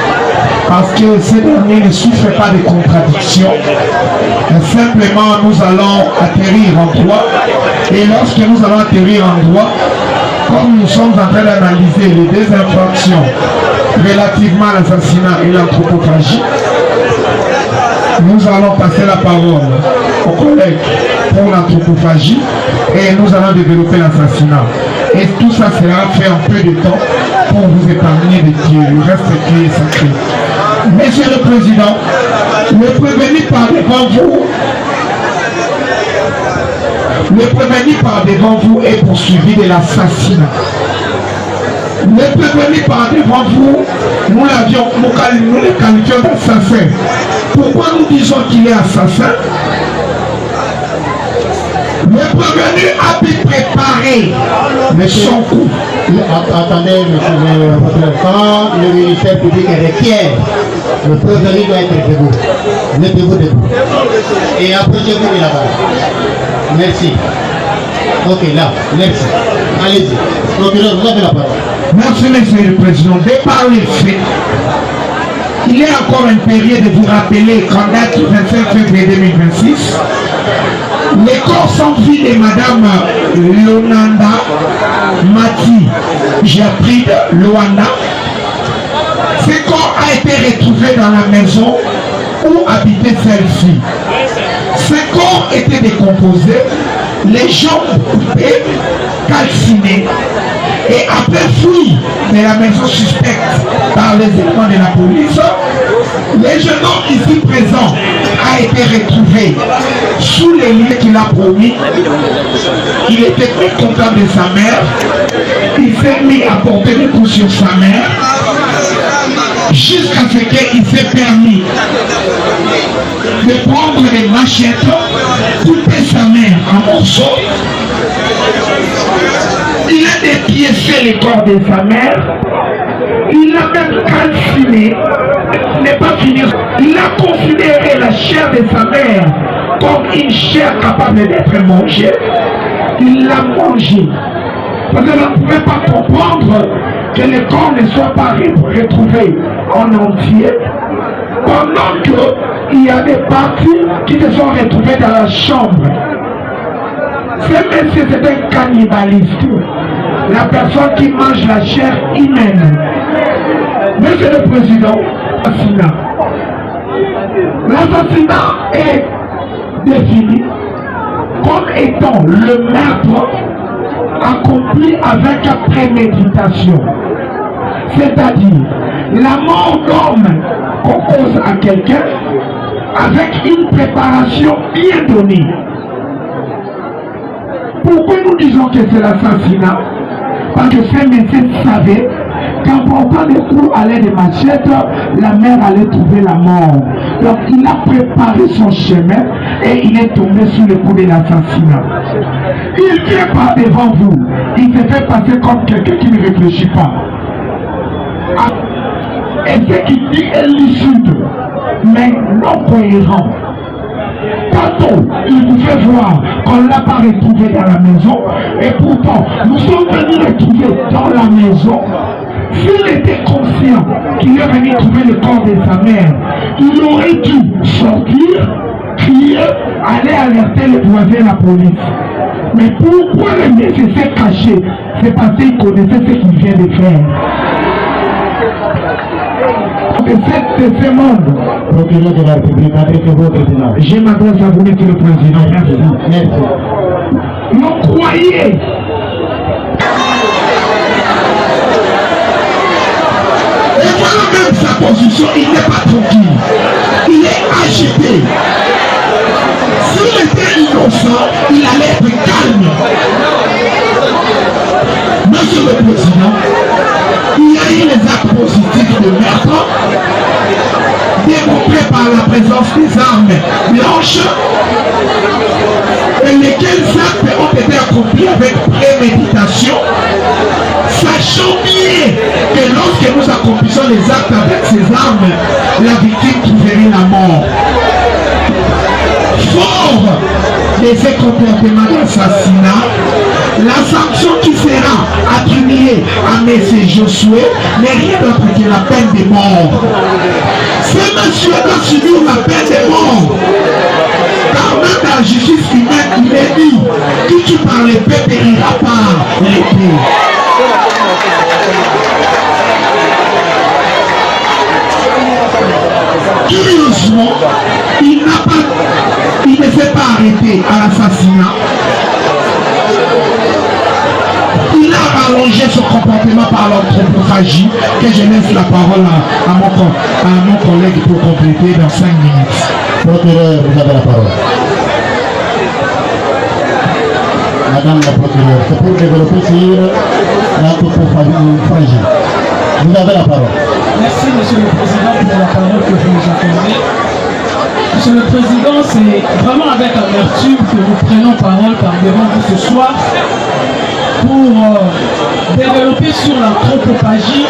Speaker 4: parce que ces derniers ne souffrent pas de contradictions. Simplement, nous allons atterrir en droit. Et lorsque nous allons atterrir en droit, comme nous sommes en train d'analyser les 2 infractions relativement à l'assassinat et l'anthropophagie, nous allons passer la parole aux collègues pour l'anthropophagie et nous allons développer l'assassinat. Et tout ça sera fait en peu de temps pour vous épargner le reste qui est sacré. Monsieur le Président, le prévenu par devant vous, est poursuivi de l'assassinat. Le prévenu par devant vous, nous le qualifions d'assassin. Pourquoi nous disons qu'il est assassin? Le prévenu a pu préparer son coup.
Speaker 2: Attendez, monsieur votre quand le ministère public requiert, le prévenu doit être debout. Mettez-vous debout. Et approchez-vous de là-bas. Merci. Ok, là, merci. Allez-y. Procureur, vous avez la parole.
Speaker 4: Merci, monsieur le Président. De par les faits, il est encore impérieux de vous rappeler qu'en date du 25 février 2026, les corps sans vie de Madame Lonanda Mati Gertrude Loanda, ce corps a été retrouvé dans la maison où habitait celle-ci. Ce corps était décomposé, les jambes coupées, calcinées, et après fouille de la maison suspecte par les éléments de la police, le jeune homme ici présent a été retrouvé sous les lieux qu'il a promis. Il était très content de sa mère. Il s'est mis à porter des coups sur sa mère jusqu'à ce qu'il s'est permis de prendre des machettes, couper sa mère en morceaux. Il a dépiécé le corps de sa mère. Il a même calciné. N'est pas fini. Il a considéré la chair de sa mère comme une chair capable d'être mangée. Il l'a mangée. Parce qu'on ne pouvait pas comprendre que le corps ne soit pas retrouvé en entier, pendant qu'il y a des parties qui se sont retrouvées dans la chambre. Ce monsieur, c'est un cannibaliste. la personne qui mange la chair humaine. Monsieur le Président, l'assassinat est défini comme étant le meurtre accompli avec préméditation. C'est-à-dire la mort d'homme qu'on cause à quelqu'un avec une préparation bien donnée. Pourquoi nous disons que c'est l'assassinat? Parce que ces médecins savaient qu'en portant des coups à l'aide de machettes, la mère allait trouver la mort. Donc il a préparé son chemin et il est tombé sous le coup de l'assassinat. Il vient par devant vous, il se fait passer comme quelqu'un qui ne réfléchit pas. Et ce qu'il dit est lucide, mais non cohérent. Tantôt, il vous fait voir qu'on ne l'a pas retrouvé dans la maison, et pourtant, nous sommes venus le trouver dans la maison. S'il était conscient qu'il est venu trouver le corps de sa mère, il aurait dû sortir, crier, aller alerter les voisins et la police. Mais pourquoi le monsieur s'est caché? C'est parce qu'il connaissait ce qu'il vient de faire. De ce monde, procureur de la République, adressez-vous au président. Je m'adresse à vous, monsieur le président. Merci. Merci. Vous croyez et voilà même sa position, il n'est pas tranquille. Il est agité. S'il était innocent, il allait être calme. Monsieur le président, il y a eu les actes positifs de meurtre démontrés par la présence des armes blanches et lesquels actes ont été accomplis avec préméditation, sachant bien que lorsque nous accomplissons les actes avec ces armes, la victime trouverait la mort. Fort de ces comportements d'assassinat, la sanction qui sera attribuée à M. Josué n'est rien d'autre que la peine de mort. Ce monsieur doit subir la peine de mort. Car même dans la justice humaine, il est dit qui tue par l'épée périra par l'épée. Curieusement, il ne s'est pas arrêté à l'assassinat. Il a rallongé son comportement par l'anthropophagie, que je laisse la parole à mon collègue pour compléter dans 5 minutes.
Speaker 7: Procureur, vous avez la parole. Madame la procureure, c'est pour développer sur l'anthropophagie. Vous avez la parole.
Speaker 3: Merci, Monsieur le Président, pour la parole que vous nous accordez. Monsieur le Président, c'est vraiment avec amertume que nous prenons parole par devant vous ce soir pour développer sur l'anthropophagie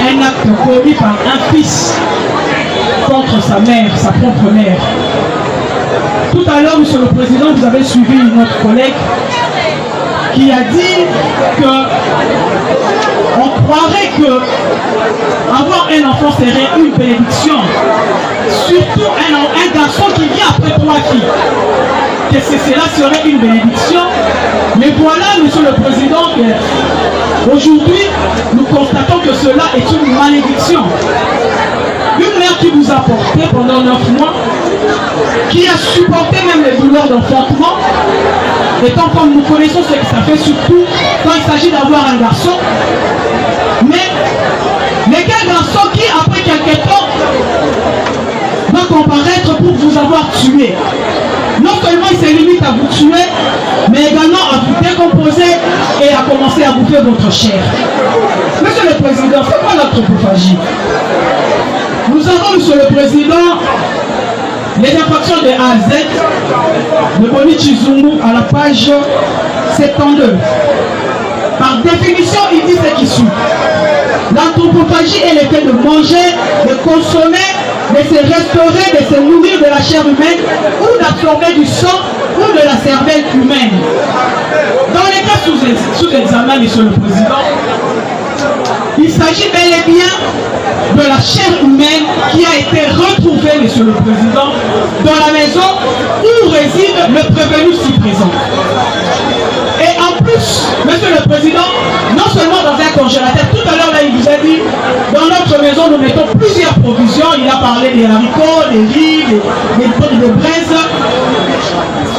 Speaker 3: un acte commis par un fils contre sa mère, sa propre mère. Tout à l'heure, Monsieur le Président, vous avez suivi notre collègue qui a dit que on croirait que avoir un enfant serait une bénédiction, surtout un garçon qui vient après 3 filles, que cela serait une bénédiction. Mais voilà, Monsieur le Président, aujourd'hui nous constatons que cela est une malédiction. Une mère qui vous a porté pendant 9 mois, qui a supporté même les douleurs d'enfantement, étant comme nous connaissons ce que ça fait, surtout quand il s'agit d'avoir un garçon. Mais quel garçon qui, après quelques temps, va comparaître pour vous avoir tué? Non seulement il se limite à vous tuer, mais également à vous décomposer et à commencer à bouffer votre chair. Monsieur le Président, c'est quoi l'anthropophagie? Nous avons, Monsieur le Président, les infractions de A à Z de Boni Chizungu à la page 72. Par définition, il dit ce qui suit. L'anthropophagie est le fait de manger, de consommer, de se restaurer, de se nourrir de la chair humaine ou d'absorber du sang ou de la cervelle humaine. Dans les cas sous examen, Monsieur le Président, il s'agit bel et bien de la chair humaine qui a été retrouvée, Monsieur le Président, dans la maison où réside le prévenu si présent. Et en plus, Monsieur le Président, non seulement dans un congélateur, tout à l'heure là il vous a dit, dans notre maison nous mettons plusieurs provisions, il a parlé des haricots, des riz, des pommes de braise.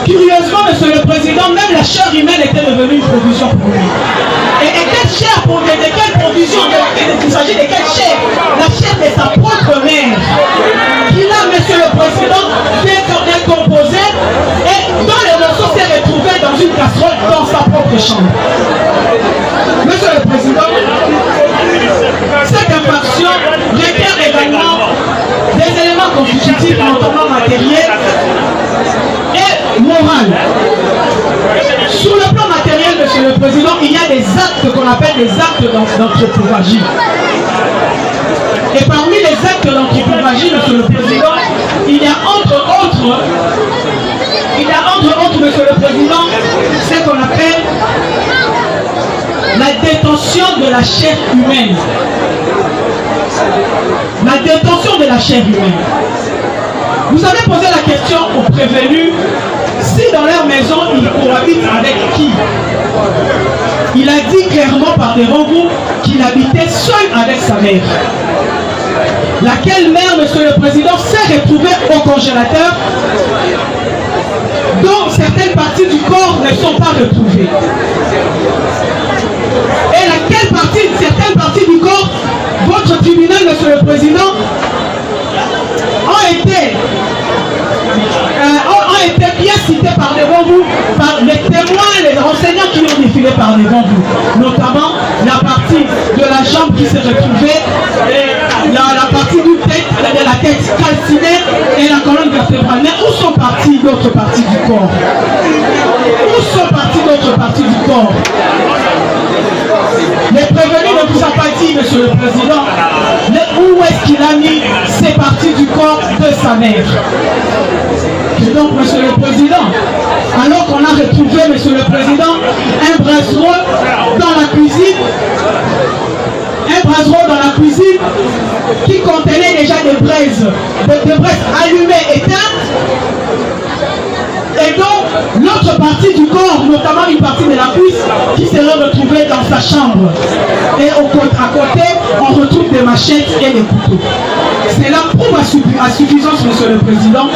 Speaker 3: Curieusement, Monsieur le Président, même la chair humaine était devenue une provision pour lui. Et quelle chair pour lui? De quelle provision? Il s'agit de quelle chair? La chair de sa propre mère. Qu'il a, Monsieur le Président, décomposé et dont le morceau s'est retrouvé dans une casserole dans sa propre chambre. Monsieur le Président, cette infraction requiert également des éléments constitutifs, notamment matériels et moral. Sur le plan matériel, Monsieur le Président, il y a des actes qu'on appelle des actes d'anthropophagie. Et parmi les actes d'anthropophagie, Monsieur le Président, il y a entre autres, Monsieur le Président, ce qu'on appelle la détention de la chair humaine. La détention de la chair humaine. Vous avez posé la question aux prévenus si dans leur maison ils cohabitent avec qui. Il a dit clairement par devant vous qu'il habitait seul avec sa mère. Laquelle mère, Monsieur le Président, s'est retrouvée au congélateur dont certaines parties du corps ne sont pas retrouvées. Et certaines parties du corps, votre tribunal, Monsieur le Président, ont été bien cités par devant vous, par les témoins, les enseignants qui ont défilé par devant vous, notamment la partie de la jambe qui s'est retrouvée, et la partie de la tête calcinée et la colonne vertébrale. Mais où sont parties d'autres parties du corps? Où sont parties d'autres parties du corps? Les prévenus ne vous ont pas dit, Monsieur le Président, où est-ce qu'il a mis ces parties du corps de sa mère. Et donc, Monsieur le Président, alors qu'on a retrouvé, Monsieur le Président, un brassereau dans la cuisine, qui contenait déjà des braises allumées, éteintes, et donc l'autre partie du corps, notamment une partie de la cuisse, qui serait retrouvée dans sa chambre. Et à côté, on retrouve des machettes et des couteaux. Cela prouve à suffisance, Monsieur le Président,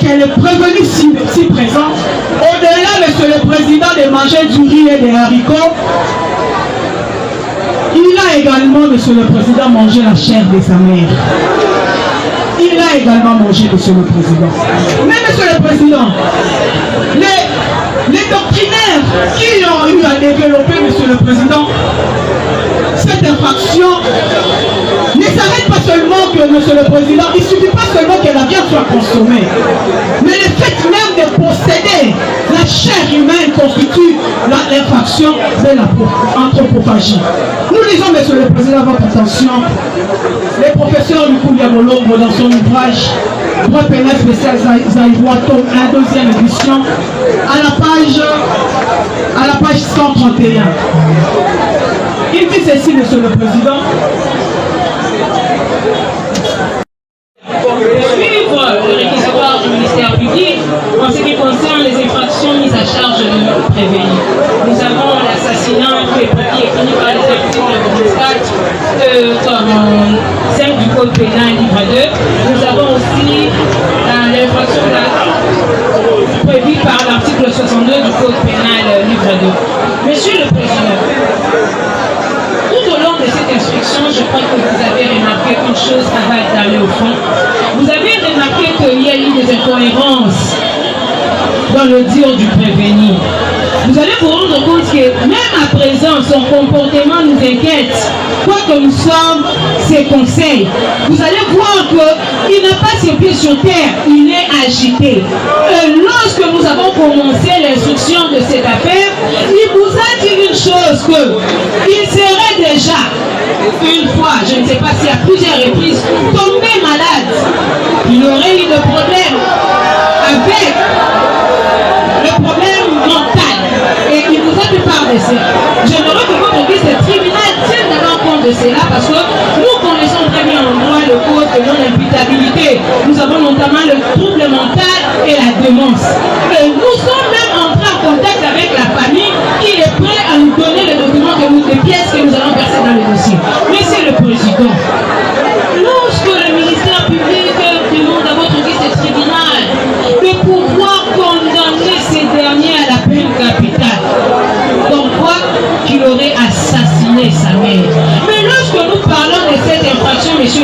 Speaker 3: qu'elle est prévenue si présent. Au-delà, Monsieur le Président, de manger du riz et des haricots, il a également, Monsieur le Président, mangé la chair de sa mère. Il a également mangé, Monsieur le Président. Mais, Monsieur le Président, les doctrinaires qui ont eu à développer, Monsieur le Président, cette infraction ne s'arrête pas seulement que, Monsieur le Président, il ne suffit pas seulement que la viande soit consommée, mais le fait même de posséder la chair humaine constitue l'infraction de l'anthropophagie. Nous lisons, Monsieur le Président, votre attention, le professeur Lukulia Molombo dans son ouvrage Droit pénal spécial Zaïrois, tome 1, deuxième édition, à la page 131. Il dit ceci, Monsieur le Président.
Speaker 11: Suivre le réquisitoire du ministère public en ce qui concerne les infractions mises à charge de nos prévenus. Nous avons l'assassinat qui est puni par les articles de 5 du Code pénal, livre 2. Nous avons aussi l'infraction prévue par l'article 62 du Code pénal, livre 2. Monsieur le Président, tout au long de cette instruction, je crois que vous avez remarqué une chose avant d'aller au fond. Vous avez remarqué qu'il y a eu des incohérences dans le dire du prévenu. Vous allez vous rendre compte que même à présent, son comportement nous inquiète. Quoi que nous sommes, ses conseils, vous allez voir qu'il n'a pas ses pieds sur terre, il est agité. Lorsque nous avons commencé l'instruction de cette affaire, il vous a dit une chose, qu'il serait déjà, une fois, je ne sais pas si à plusieurs reprises, tombé malade. Il aurait eu de problèmes avec le problème mental. Et il vous a fait part de ça. J'aimerais que votre église de tribunal tienne d'abord compte de cela parce que nous connaissons très bien en droit le code de non-imputabilité. Nous avons notamment le trouble mental et la démence. Et nous sommes même entrés en contact avec la famille qui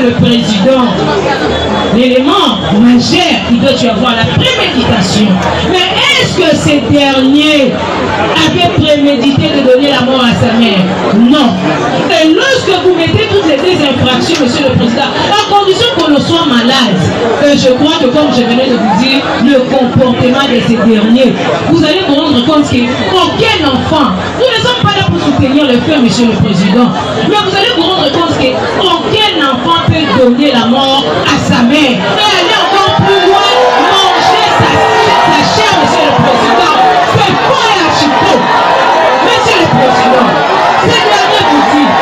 Speaker 11: le Président, l'élément majeur qui doit y avoir la préméditation. Mais est-ce que ces derniers avaient prémédité de donner la mort à sa mère? Non. Et lorsque vous mettez toutes les deux infractions, Monsieur le Président, à condition qu'on ne soit malade, je crois que comme je venais de vous dire, le comportement de ces derniers, vous allez vous rendre compte qu'aucun enfant, nous ne sommes pas là pour soutenir le fait, Monsieur le Président, mais vous allez vous rendre compte qu'aucun enfant peut donner la mort à sa mère et aller encore plus loin, manger sa chair, Monsieur le Président. C'est faux et archi-faux. Monsieur le Président, ces derniers vous disent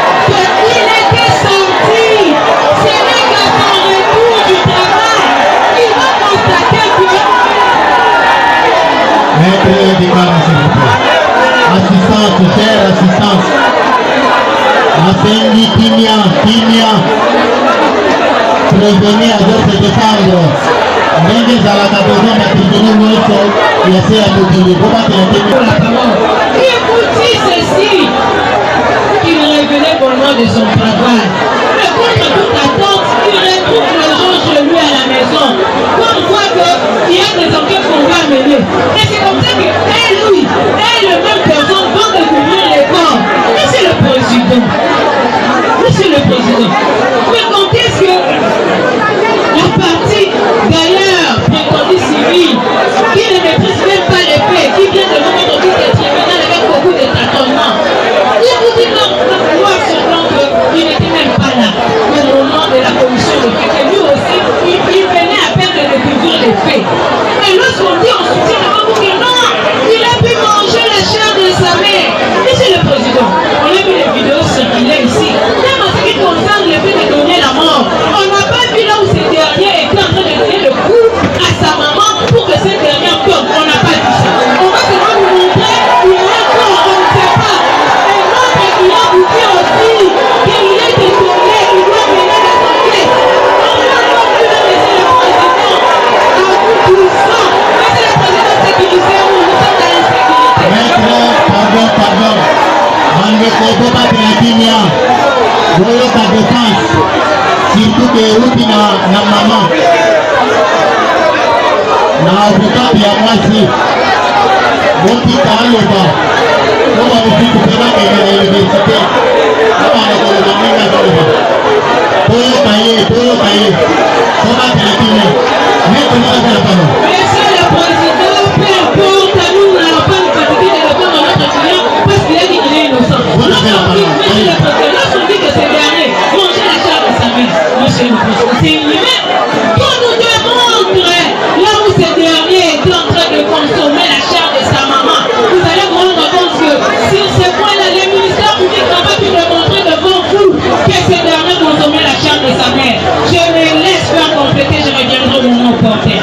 Speaker 11: qu'il était sorti, c'est vrai qu'à son retour du travail, il va constater que...
Speaker 2: Maître Dikana, s'il vous plaît. Assistance, chère assistance. Assendi Kimia. Prévenu à d'autres défendre. Ndenge ezalaka besoin baprisonnier nyonso ya se ya mokili po batelaka.
Speaker 11: Il vous dit ceci, qu'il revenait pour le nom de son travail. Mais contre toute attente, il retrouve le gens chez lui à la maison. Comme quoi qu'il y a des enquêtes qu'on va mener. Et c'est comme ça que lui et le même personne vont découvrir les corps. Monsieur le Président, mais quand est-ce que la partie d'ailleurs prétendue civile, qui ne maîtrise même pas les faits, qui vient de nous mettre au bout des tribunaux avec beaucoup de tâtonnements, il vous dit non, noir sur blanc qu'il n'était même pas là au moment de la commission de faits, que lui aussi, il venait à peine de découvrir les faits. Et lorsqu'on dit on soutient, on va vous dire non, il a pu manger la chair de sa mère. Monsieur le Président, on a vu les vidéos circuler ici. Même en ce qui concerne le fait de donner la mort, on n'a pas vu là où ces derniers étaient en train de donner le coup à sa maman pour que cette dernière tombe. On n'a pas vu ça. On va seulement vous montrer qu'il y a un corps, on ne sait pas. Et notre client vous dit aussi qu'il est détourné, il doit mener des enquêtes. On n'a pas vu là, Monsieur le Président, à vous tout ça. Monsieur le Président, sécurisez-vous, nous sommes dans l'insécurité.
Speaker 2: Maître, pardon. On ne peut pas de la Kimia. Voyons ta défense. Surtout que uti na maman. Na avocat ya mwasi. Moti taaloba. Koma usiku pema kwenye universite. Kama anakola minga koloba. Toyo kaye. Koma de la Kimia. Maître, nous avons la parole.
Speaker 11: Monsieur le Président, peu importe, nous n'allons pas nous fatiguer de répondre à notre client parce qu'il a dit qu'il est innocent. Monsieur le Président, lorsqu'on dit que ces derniers manger la chair de sa mère, Monsieur le Président, c'est inhumain. Qu'on nous démontre là où ces derniers étaient en train de consommer la chair de sa maman, vous allez vous rendre compte que sur ce point-là, les ministères publics n'ont pas pu démontrer devant vous que ces derniers consommaient la chair de sa mère. Je me laisse faire compléter, je reviendrai au moment opportun.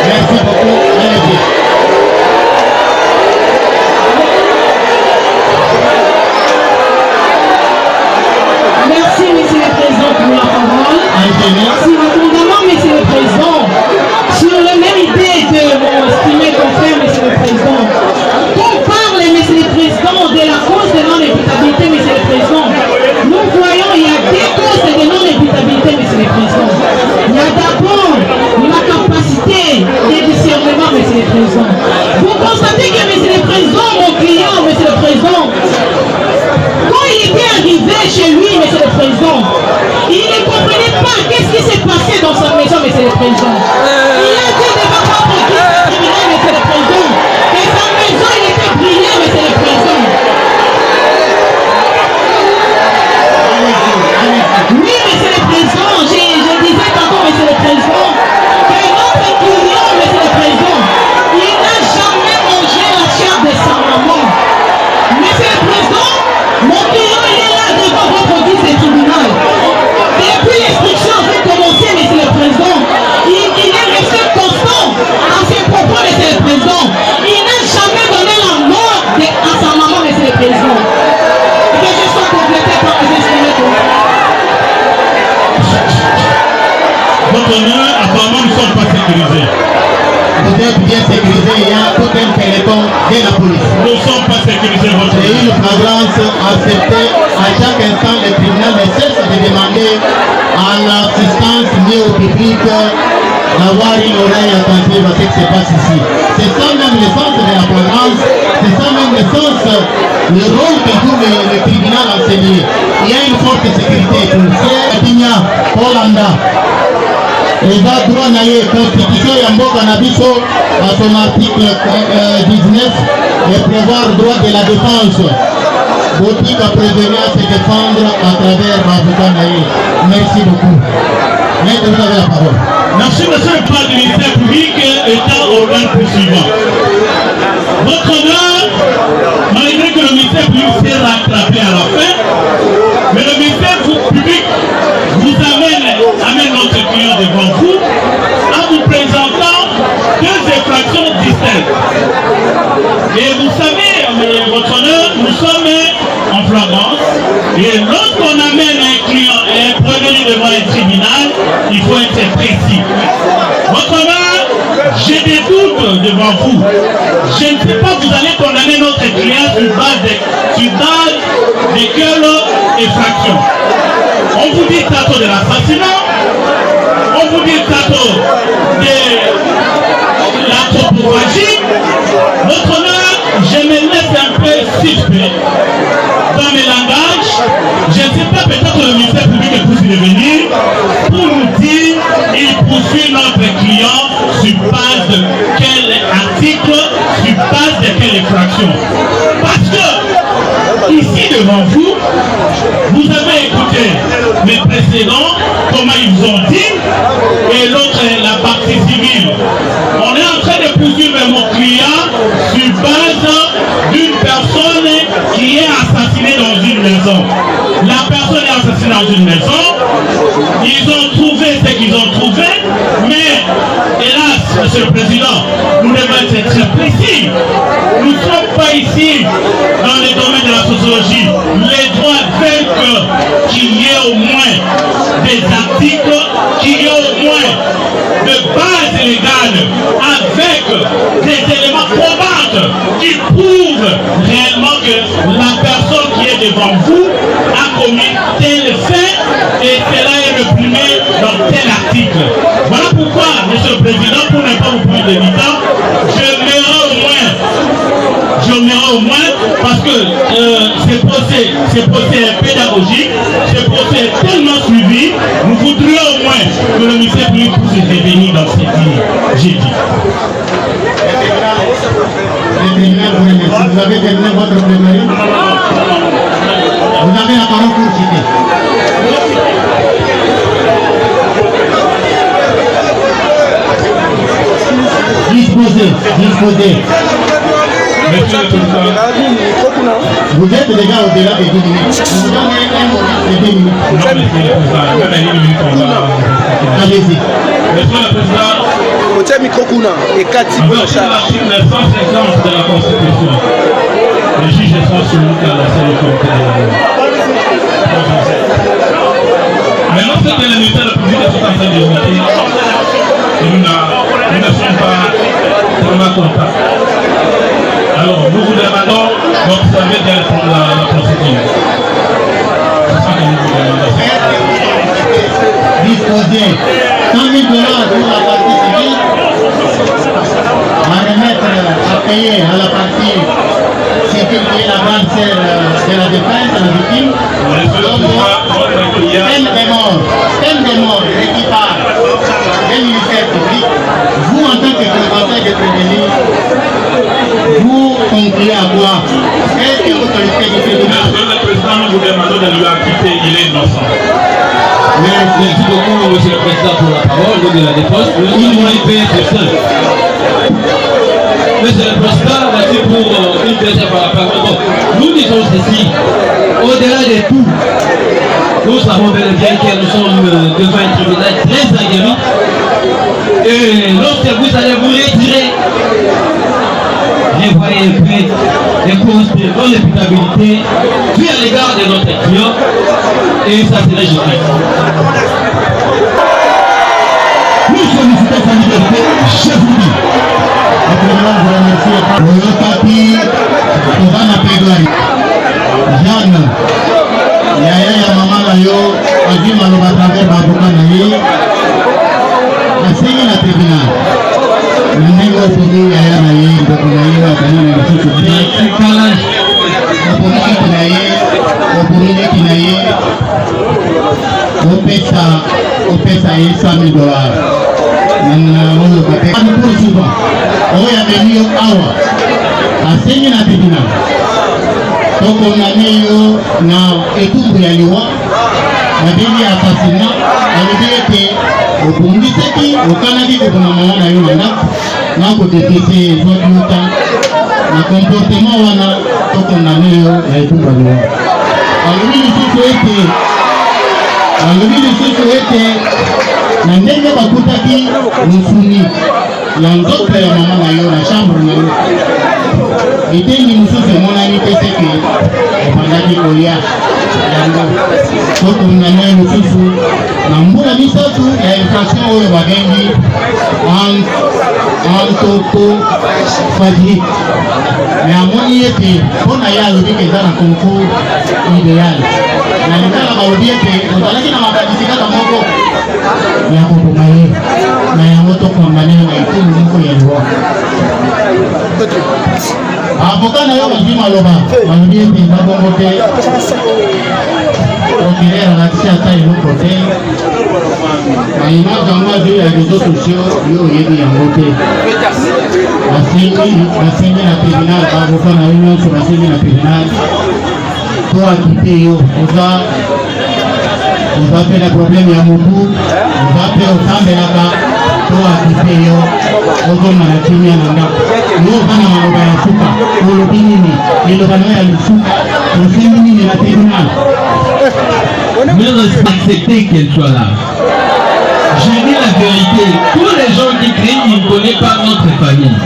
Speaker 2: Merci beaucoup. Allez-y.
Speaker 11: Merci, Monsieur le Président, pour la parole. Si répondamment, Monsieur le Président, sur la même idée de mon estimé confrère, Monsieur le Président, qu'on parle, Monsieur le Président, de la cause de non-imputabilité, Monsieur le Président, nous voyons il y a deux causes de non-imputabilité, Monsieur le Président. Il y a d'abord la capacité de discernement, Monsieur le Président. Vous constatez que, Monsieur le Président, mon client, Monsieur le Président, quand il était arrivé chez lui, Monsieur le Président, il ne comprenait pas qu'est-ce qui s'est passé dans sa maison, Monsieur le Président. Il a dit devant votre tribunal, Monsieur le Président, que sa maison, il était brillée, Monsieur le Président. Oui, Monsieur le Président, je disais tantôt, Monsieur le Président, que notre client, Monsieur le Président, il n'a jamais mangé la chair de sa maman. Monsieur le Président, mon client, il est là devant votre guise de tribunal. Depuis l'instruction avait commencé, Monsieur le Président, il est resté constant dans ses propos, Monsieur le Président. Il n'a jamais donné la mort à sa maman, Monsieur le Président. Que je sois complété par les instruments.
Speaker 12: Votre honneur, apparemment, nous ne sommes pas sécurisés.
Speaker 2: Vous êtes bien sécurisé, il y a tout un peloton de la police.
Speaker 12: Nous ne sommes pas sécurisés, votre honneur.
Speaker 2: C'est une flagrance acceptée à chaque instant. Le tribunal tribunal ne cesse de demander à l'assistance liée au public d'avoir une oreille attentive à ce qui se passe ici. C'est ça même le sens de la flagrance, c'est ça même le sens, le rôle que joue le tribunal enseigné. Il y a une forte sécurité policière. Katinya, Hollanda. Et ça, droit naïe, constitution Yamboka Nabiso, à son article 19, et prévoir droit de la défense. Boutique à prévenir à se défendre à travers l'avocat naïe. Merci beaucoup. Maître, vous avez la parole.
Speaker 12: Merci, monsieur le président du ministère public étant organe poursuivant. Votre honneur, malgré que le ministère public s'est rattrapé à la fin, mais le ministère public vous amène notre client devant vous en vous présentant deux infractions distinctes. Et vous savez, votre honneur, nous sommes en flagrance. Et lorsqu'on amène un client et un prévenu devant un tribunal, il faut être précis. Votre honneur, j'ai des doutes devant vous. Je ne sais pas, vous allez condamner notre client sur base de quelle infraction. On vous dit tantôt de l'assassinat, on vous dit tantôt de l'anthropophagie. Votre honneur, je me laisse un peu suspect dans mes langages. Je ne sais pas, peut-être le ministère public est pour venir pour nous dire il poursuit notre client sur base de quel article, sur base de quelle infraction. Parce que ici devant vous, vous avez écouté mes précédents, comment ils vous ont dit, et l'autre est la partie civile. On est en train de poursuivre mon client sur base d'une personne qui est assassinée dans une maison. La personne est assassinée dans une maison. Ils ont trouvé ce qu'ils ont trouvé, mais hélas, monsieur le président, nous devons être très précis. Nous ne sommes pas ici dans les domaines de la sociologie. Les droits veulent qu'il y ait au moins des articles, qu'il y ait au moins de base légale avec des éléments probants qui prouvent réellement que la personne qui est devant vous a commis tel fait et cela est réprimé dans tel article. Voilà pourquoi, monsieur le président, pour ne pas vous prendre de temps, je m'irai au moins parce que ces procès pédagogiques, ces procès tellement suivis, nous voudrions au moins que le ministère public puisse revenir dans cette ligne. J'ai dit.
Speaker 2: Vous avez terminé votre plaidoyer. Vous avez la parole pour citer. Disposez. Vous êtes déjà au-delà des 10 minutes. Vous donnez un moment de 10 minutes. Allez-y.
Speaker 12: Monsieur le président,
Speaker 13: micro et 4
Speaker 12: l'article 950 de la Constitution, les juges sont soumis à la seule autorité de la loi. Mais lorsque les militaires publics sont en train de lutter, nous ne sommes pas vraiment contents. Alors, nous vous demandons d'observer bien la procédure. C'est ça que nous vous demandons.
Speaker 2: Disposer 100 000 $ pour la partie civile, à remettre, à payer à la partie civile qui est la grande sœur de la défense, à la victime. Peine de mort réquipare des ministères publics. Vous, en tant que conseil de prévenir, vous concluez à quoi? Est-ce que vous connaissez du tribunal?
Speaker 12: Monsieur le président, nous vous demandons de lui acquitter, il est innocent.
Speaker 5: Merci beaucoup, monsieur le président, pour la parole. Nous de la défense, nous sommes IP pour ça. Monsieur le président, merci pour une deuxième parole. Nous disons ceci, au-delà de tout, nous savons bel et bien que nous sommes devant un tribunal très aguerri. Et lorsque vous allez vous retirer, revoyez un peu les causes de non-imputabilité vu à l'égard de notre client, et ça serait juste.
Speaker 2: Nous sollicitons sa liberté, chef Moudi. Le tribunal vous remercie. Le tapis, on va la plaidoyer. Jeanne, Yaya Yamama maloba travers baavoka na ye asengi na tribunal na ndenge okomi yaya na ye ndeko na ye akani na lisusu te okomi kiti na ye okomi leki na ye opesa ye $100,000 oyo batekour souvent oyo amemi yo awa asengi na tribunal tokondane yo na etumbu ya liwa babengi assassinat alobi ete obungisaki okanaki koboma mama na yo na ndako na kodepese ezwaki yo temps na comportement wana tokondane yo na etumbu ya liwa alobi lisusu ete na ndenge bakutaki mosuni ya nzoto ya mama na yo na chambre na yo etengi mosusu emonani te seke ebandaki kolia yango tokondane mosusu na mbula misato ya infraction oyo babengi anthropophagie me amoni ete mpo na ye alobiki eza na concours idéal na lingala balobi ete ozalaki na makanisi kaka moko ya koboma ye na yango tokondane na etulu moko ya liwa avoka na yo bazwi maloba balobi ete eza bongo te procureur alakisi ata eloko te baimage yango azwi ya réseau sociaux yo oyebi yango te basengi na tribunal baavoka na yo nyonso basengi na tribunal to akite yo oza pe na problème ya mobu oza pe otambelaka to akite yo ozonga na kimia na ndako yo oza na maloba ya suka olobi nini liloba na yo ya lisuka osengi nini na tribunal.
Speaker 5: Ne accepter qu'elle soit là. Je dis la vérité, tous les gens qui crient, ils ne connaissent pas notre famille.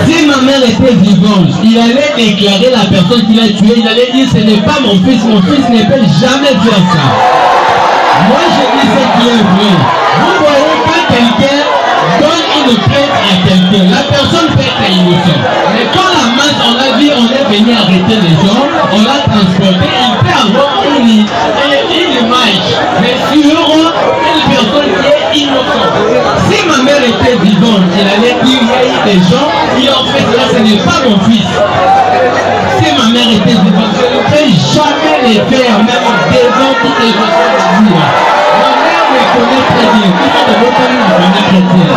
Speaker 5: Si ma mère était vivante, il allait déclarer la personne qui l'a tué, il allait dire ce n'est pas mon fils ne peut jamais faire ça. Moi je dis ce qui est vrai. Vous voyez quand quelqu'un donne une plainte à quelqu'un, la personne peut être innocente. Mais quand la masse, on a vu, on est venu arrêter les gens, on l'a transporté, il peut avoir une image, mais sur une personne qui est innocente. Si ma mère était vivante, elle allait dire il y a eu des gens qui ont fait cela, ce n'est pas mon fils. Si ma mère était vivante, je ne peux jamais les faire, même devant toutes les personnes de Dieu. Ma mère me connaît très bien. Tout le monde connaît la famille chrétienne.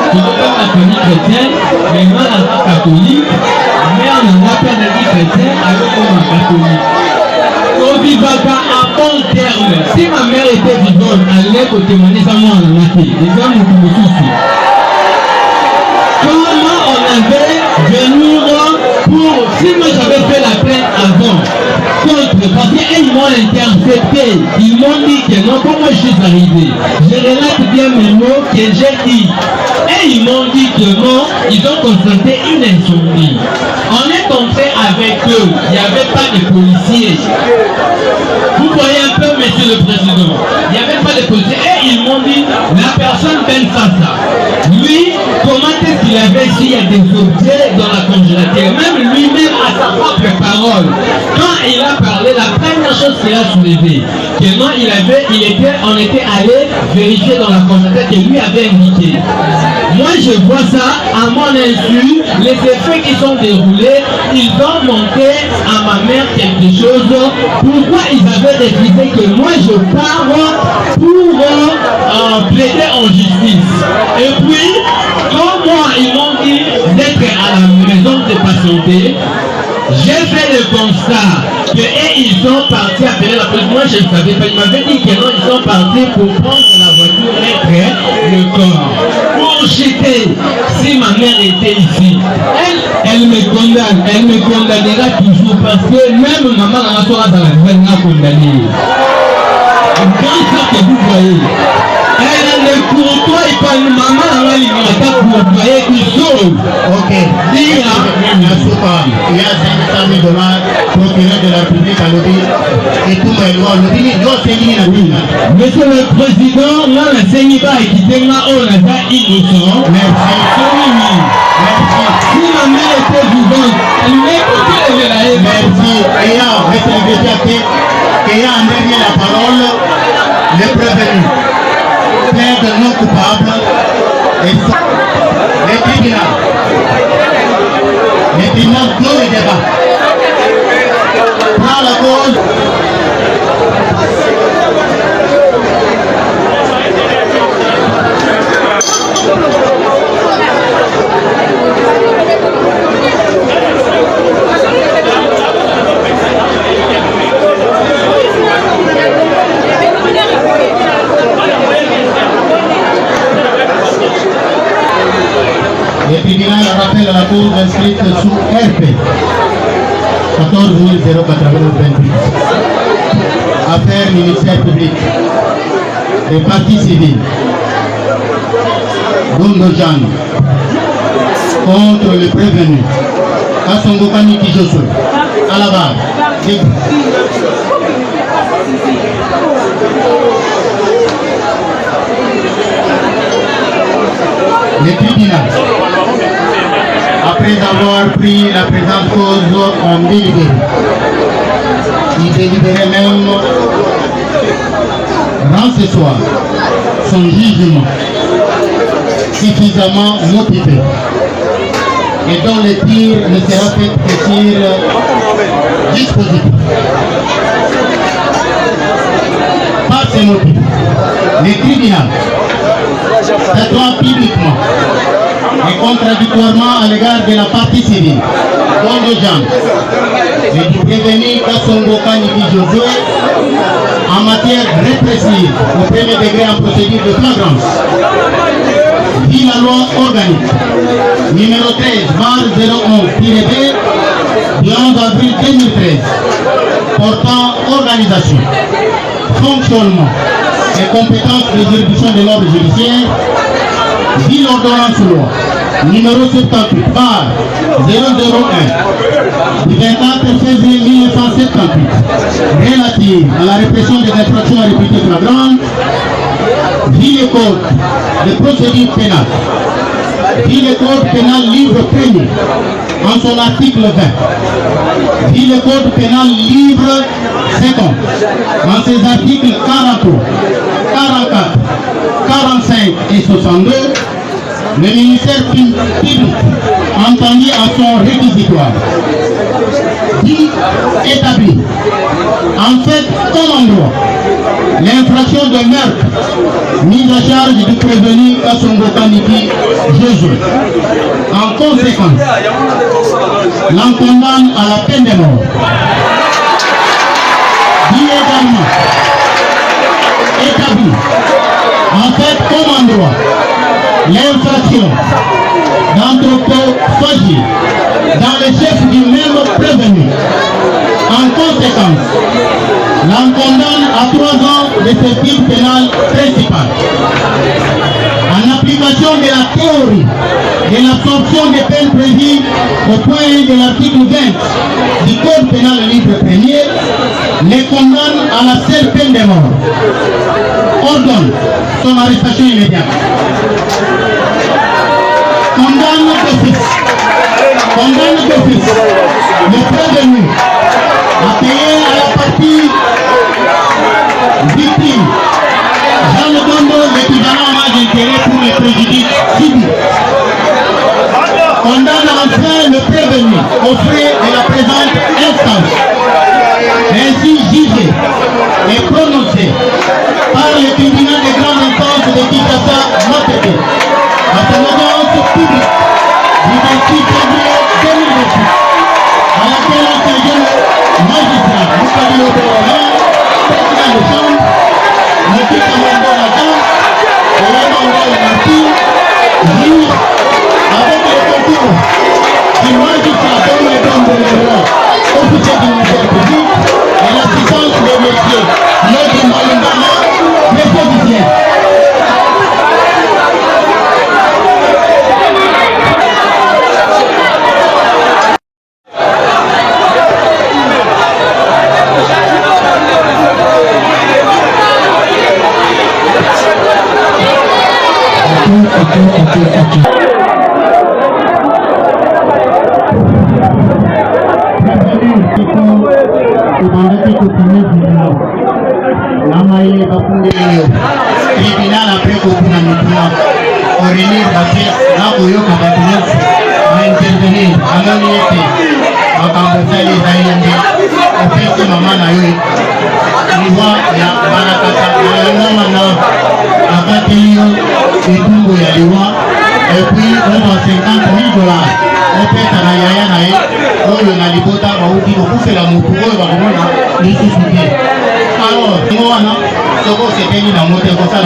Speaker 5: Je ne connais pas la famille chrétienne, mais moi, la famille catholique, ma mère n'a pas d'avis chrétien avec moi catholique. On vivaka à bon terme. Si ma mère était vivante, elle allait témoigner ça moi en laté. Les gens me soucient. Comment on avait venu pour... Si moi j'avais fait la plainte avant, contre, parce qu'ils m'ont intercepté, ils m'ont dit que non, comment je suis arrivé. Je relate bien mes mots que j'ai dit. Et ils m'ont dit que non, ils ont constaté une incendie. On est entré avec eux, il n'y avait pas de policiers. Vous voyez un peu, monsieur le président, il n'y avait pas de policiers. Et ils m'ont dit, la personne Ben Fassa, lui, comment est-ce qu'il avait s'il y a des objets dans la congélateur, même lui-même à sa propre parole. Quand il a parlé, la première chose qu'il a soulevée, que non, on était allé vérifier dans la congélateur que lui avait indiqué. Moi, je vois ça à mon insu, les effets qui sont déroulés, ils ont monté à ma mère quelque chose. Pourquoi ils avaient refusé que moi je parle pour plaider en justice. Et puis, quand moi, ils m'ont dit d'être à la maison de patienter, j'ai fait le constat que ils sont partis appeler la police. Moi, je ne savais pas. Ils m'avaient dit que non, ils sont partis pour prendre la voiture et le corps. Pour jeter, si ma mère était ici, elle me condamne. Elle me condamnera toujours parce que même maman n'a pas dans la nouvelle n'a condamné. Quand ça que vous voyez, elle ne courtoie pas une maman n'a pas courtoyer du sol.
Speaker 2: Ok. Il y a $500,000 procureur de la République à l'Obi et tout le monde.
Speaker 5: Monsieur le Président, moi la Séniba est quitté là, on a innocent.
Speaker 2: Merci.
Speaker 5: Merci. Si ma mère était vivante, elle m'est écouté de la haine.
Speaker 2: Merci. Et un dernier la parole. les prévenus, plaident non coupables et les tribunaux clôt le débat. Prend la cause. Le tribunal rappelle à la cour inscrite sous RP 14 089 Affaires ministère public des partis civils Gondojan contre le prévenu Kassongo Kaniki Josué à la barre. Le tribunal, après avoir pris la présente cause en délibéré, il délibérait même rend ce soir son jugement suffisamment motivé et dont le tir ne sera fait que sur dispositif. Par ces motifs, le tribunal s'adresse publiquement et contradictoirement à l'égard de la partie civile, Gondojan, et du prévenu Kassongo Kaniki Josué en matière répressive au premier degré en procédure de flagrance. Dit la loi organique numéro 13/01-B du 11 avril 2013 portant organisation, fonctionnement et compétences de juridiction de l'ordre judiciaire, dit l'ordonnance loi numéro 78/001 du 24 février 1978 relative à la répression des infractions à réputées flagrantes, dit le code de procédure pénale, dit le code pénal livre 1er en son article 20, dit le code pénal livre 2nd en ses articles 43, 44, 45 et 62, le ministère public entendu à son réquisitoire dit établi en fait comme endroit l'infraction de meurtre mise à charge du prévenu Kassongo Kaniki Josué. En conséquence, l'en condamne à la peine de mort. Dit également établi en fait comme endroit l'infraction d'anthropophagie dans le chef du même prévenu. En conséquence, l'en condamne à 3 ans de service pénal principal. En application de la théorie de l'absorption des peines prévues au point de l'article 20 du Code pénal livre 1er, les condamne à la seule peine de mort. Ordonne son arrestation immédiate. Condamne d'office le prévenu à payer à la partie victime Jean Le Dondo l'équivalent hommage d'intérêt pour les préjudices civils. Condamne enfin le prévenu aux frais de la présente instance, ainsi jugé et prononcé par le tribunal de grande instance de Kinshasa Matete à son audience publique du 26 février 2028, à laquelle un magistrat Moukadi Oberola nama ile bakunde hiyo tribunal après kokuna mituna orenir bate na koyoka bato nyonso baintervenir amoni ete makambo esali ezali nde opesi mama na yo liwa ya banakata yangama na akateli yo etumbu ya liwa epuis oma $50,000 opesa na yaya na ye oyo na libota bauti kokufela motu oyo bakomona lisusu te alors ngo wana soko sepeli na moto ekosala